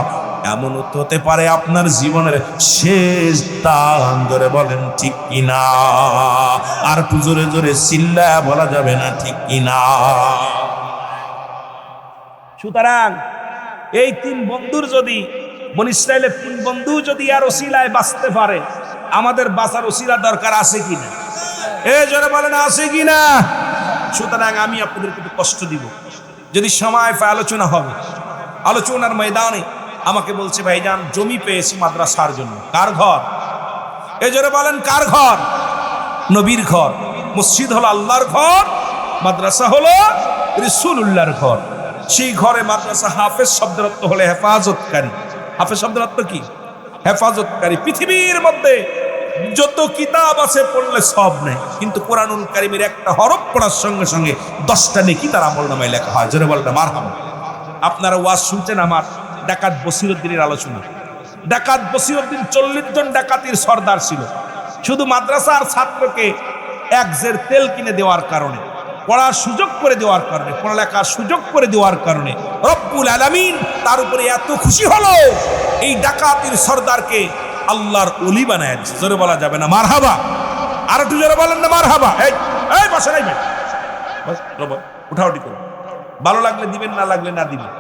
এমন হতে পারে আপনার জীবনের শেষ দান। ধরে বলেন ঠিক কিনা? আর একটু জোরে জোরে চিল্লায়া বলা যাবে না ঠিক কিনা? সুতরাং এই 3 বন্ধুর যদি, বনি ইসরায়েলের 3 বন্ধু যদি আর ওসিলায় বাঁচতে পারে, আমাদের বাঁচার ওসিলা দরকার আছে কিনা? এই জোরে বলেন আছে কিনা? সুতরাং আমি আপনাদেরকে একটু কষ্ট দিব, যদি সময় পায় আলোচনা হবে। আলোচনার ময়দানে আমাকে বলছে, ভাইজান জমি পেয়েছি মাদ্রাসার জন্য। কার ঘর? এই জোরে বলেন কার ঘর? নবীর ঘর। মসজিদ হলো আল্লাহর ঘর, মাদ্রাসা হলো রাসূলুল্লাহর ঘর। সেই ঘরে মাদ্রাসা, হাফেজ শব্দের অর্থ হলো হেফাজতকারী। হাফেজ শব্দের অর্থ কি? হেফাজতকারী। পৃথিবীর মধ্যে যত কিতাব আছে পড়লে সব নেই, কিন্তু কোরআনুল কারীমের একটা হরফ পড়ার সঙ্গে সঙ্গে 10টা নেকি তার আমলনামায় লেখা হয়। জোরে বলটা মারহাবা। আপনারা ওয়াজ শুনছেন আমার ডাকাত বসিরউদ্দিনের আলোচনা। ডাকাত বসিরউদ্দিন 40 জন ডাকাতির সর্দার ছিল। শুধু মাদ্রাসার ছাত্রকে 1 জের তেল কিনে দেওয়ার কারণে, পড়ার সুযোগ করে দেওয়ার কারণে, পড়ালেখার সুযোগ করে দেওয়ার কারণে রব্বুল আলামিন তার উপরে এত খুশি হলো, এই ডাকাতির সর্দারকে আল্লাহর ওলি বানায় দিয়েছে। জোরে বলা যাবে না মারহাবা? আর একটু জোরে বলেন না মারহাবা। এই বসে নাই ভাই, উঠাউটি করুন। ভালো লাগলে দিবেন, না লাগলে না দিবেন।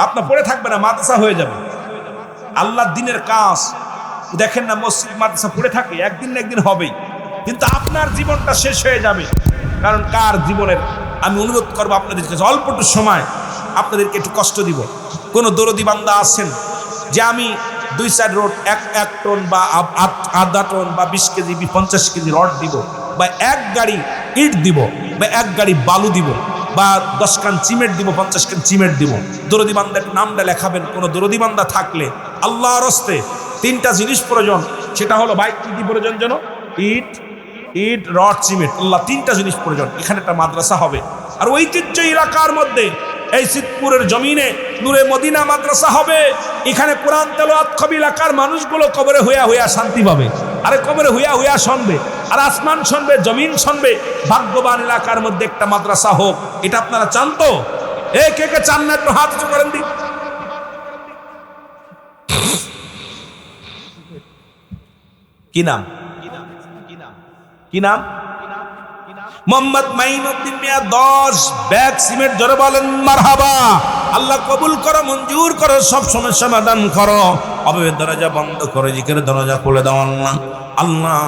আপনার পড়ে থাকবে না, মাদ্রাসা হয়ে যাবে। আল্লাহর দিনের কাজ দেখেন না, মসজিদ মাদ্রাসা পড়ে থাকে, একদিন না একদিন হবেই, কিন্তু আপনার জীবনটা শেষ হয়ে যাবে। কারণ কার জীবনের, আমি অনুরোধ করবো আপনাদের কাছে, অল্প একটু সময় আপনাদেরকে একটু কষ্ট দিব। কোনো দরদি বান্দা আছেন যে আমি 2-4 রড 1 টন বা 1/2 টন বা 20 কেজি 50 কেজি রড দিব, বা 1 গাড়ি ইট দিব, বা 1 গাড়ি বালু দিব, বা 10 কান সিমেন্ট দিব, 50 কান সিমেন্ট দিব। দরদি বান্দা একটু নামটা লেখাবেন। কোনো দরদি বান্দা থাকলে আল্লাহর হস্তে 3টা জিনিস প্রয়োজন। সেটা হলো ভাই কি প্রয়োজন যেন? ইট রড সিমেন্ট। আল্লাহ 3টা জিনিস প্রয়োজন। এখানে একটা মাদ্রাসা হবে। আর ঐতিহ্য এলাকার মধ্যে এই সিদ্ধপুরের জমিনে নূরে মদিনা মাদ্রাসা হবে। এখানে কোরআন তেলাওয়াত হবে, এলাকার মানুষগুলো কবরে হইয়া হইয়া শান্তি পাবে। আরে কবরে হইয়া হইয়া শুনবে, আর আসমান শুনবে, জমিন শুনবে। ভাগ্যবান এলাকার মধ্যে একটা মাদ্রাসা হোক, এটা আপনারা চান তো? কে কে চান না? একটু হাত উঁচু করেন দি। কি নাম? কি নাম? মোহাম্মদ মাইনুদ্দিন মিয়া 10 ব্যাগ সিমেন্ট। জোরে বলেন মারহাবা। আল্লাহ কবুল করো, মঞ্জুর করো, সব সমস্যা সমাধান করো। অভাবের দরজা বন্ধ করে জিকিরের দরজা খুলে দাও আল্লাহ। আল্লাহ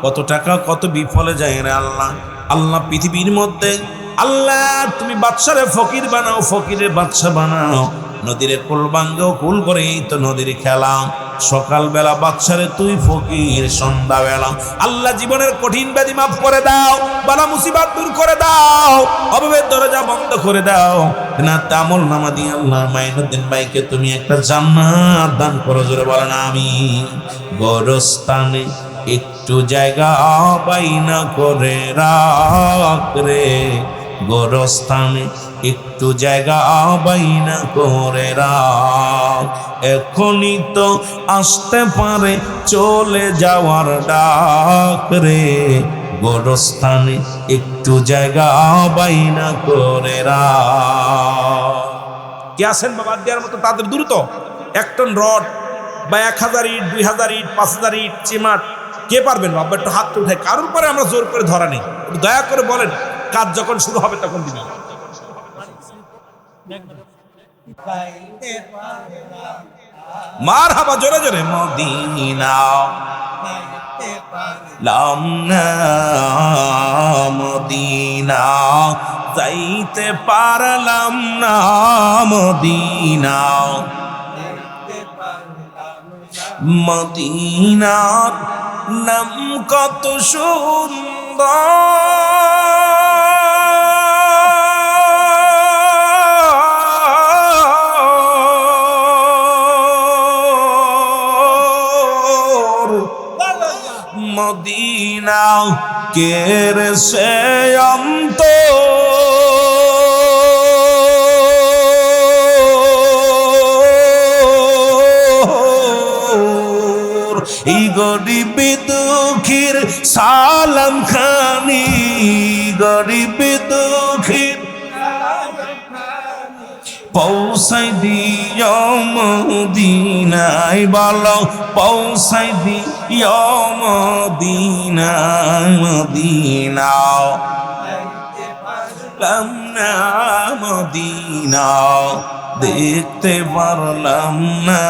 কত টাকা কত বিফলে যায় রে আল্লাহ। আল্লাহ পৃথিবীর মধ্যে আল্লাহ তুমি বাদশারে ফকির বানাও, ফকিরে বাদশা বানাও। নদীরে কুল ভাঙ্গেও কুল করে, এই তো নদীর খেলা। সকালবেলা বাদশারে তুই ফকির, সন্ধ্যাবেলা আল্লাহ জীবনের কঠিন ব্যাধি মাফ করে দাও, বালা মুসিবত দূর করে দাও, অভাবের দরজা বন্ধ করে দাও। না তামল নামা দিয়ে আল্লাহ মাইনুদ্দিন ভাইকে তুমি একটা জান্নাত দান করো। জোরে বলেন আমিন। গোরস্থানে একটু জায়গা বাইনা করে রাখ রে, গোরস্থানে একটু জায়গা বাইনা করে রাখ। এখনই তো আসতে পারে চলে যাওয়ার ডাক রে, গোরস্থানে একটু জায়গা বাইনা করে রাখ। কে আছেন বাবা দেওয়ার মতো? তাদের দ্রুত 1 টন রড বা 1000 ইট, 2000 ইট, 5000 ইট চিমাট কে পারবেন বাবা? একটু হাত উঠে। কারোর পরে আমরা জোর করে ধরা নেই, দয়া করে বলেন। কাজ যখন শুরু হবে তখন দিবেন। মারহাবা, জোরে জোরে। মদিনা লাম না, মদিনা যাইতে পারলাম না, মদিনা মদিনা নাম কত সুন্দর মদিনা কেরে সে অন্ত এই গরিব দুঃখীর সালাম খানি গরিব দুঃখীর পৌঁছাই দিও মদিনায় বলো পৌঁছাই দিও মদিনায় মদিনা না মদিনা দেখতে পারলাম না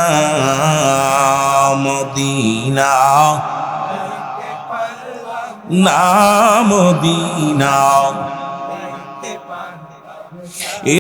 মদিনা না মদিনা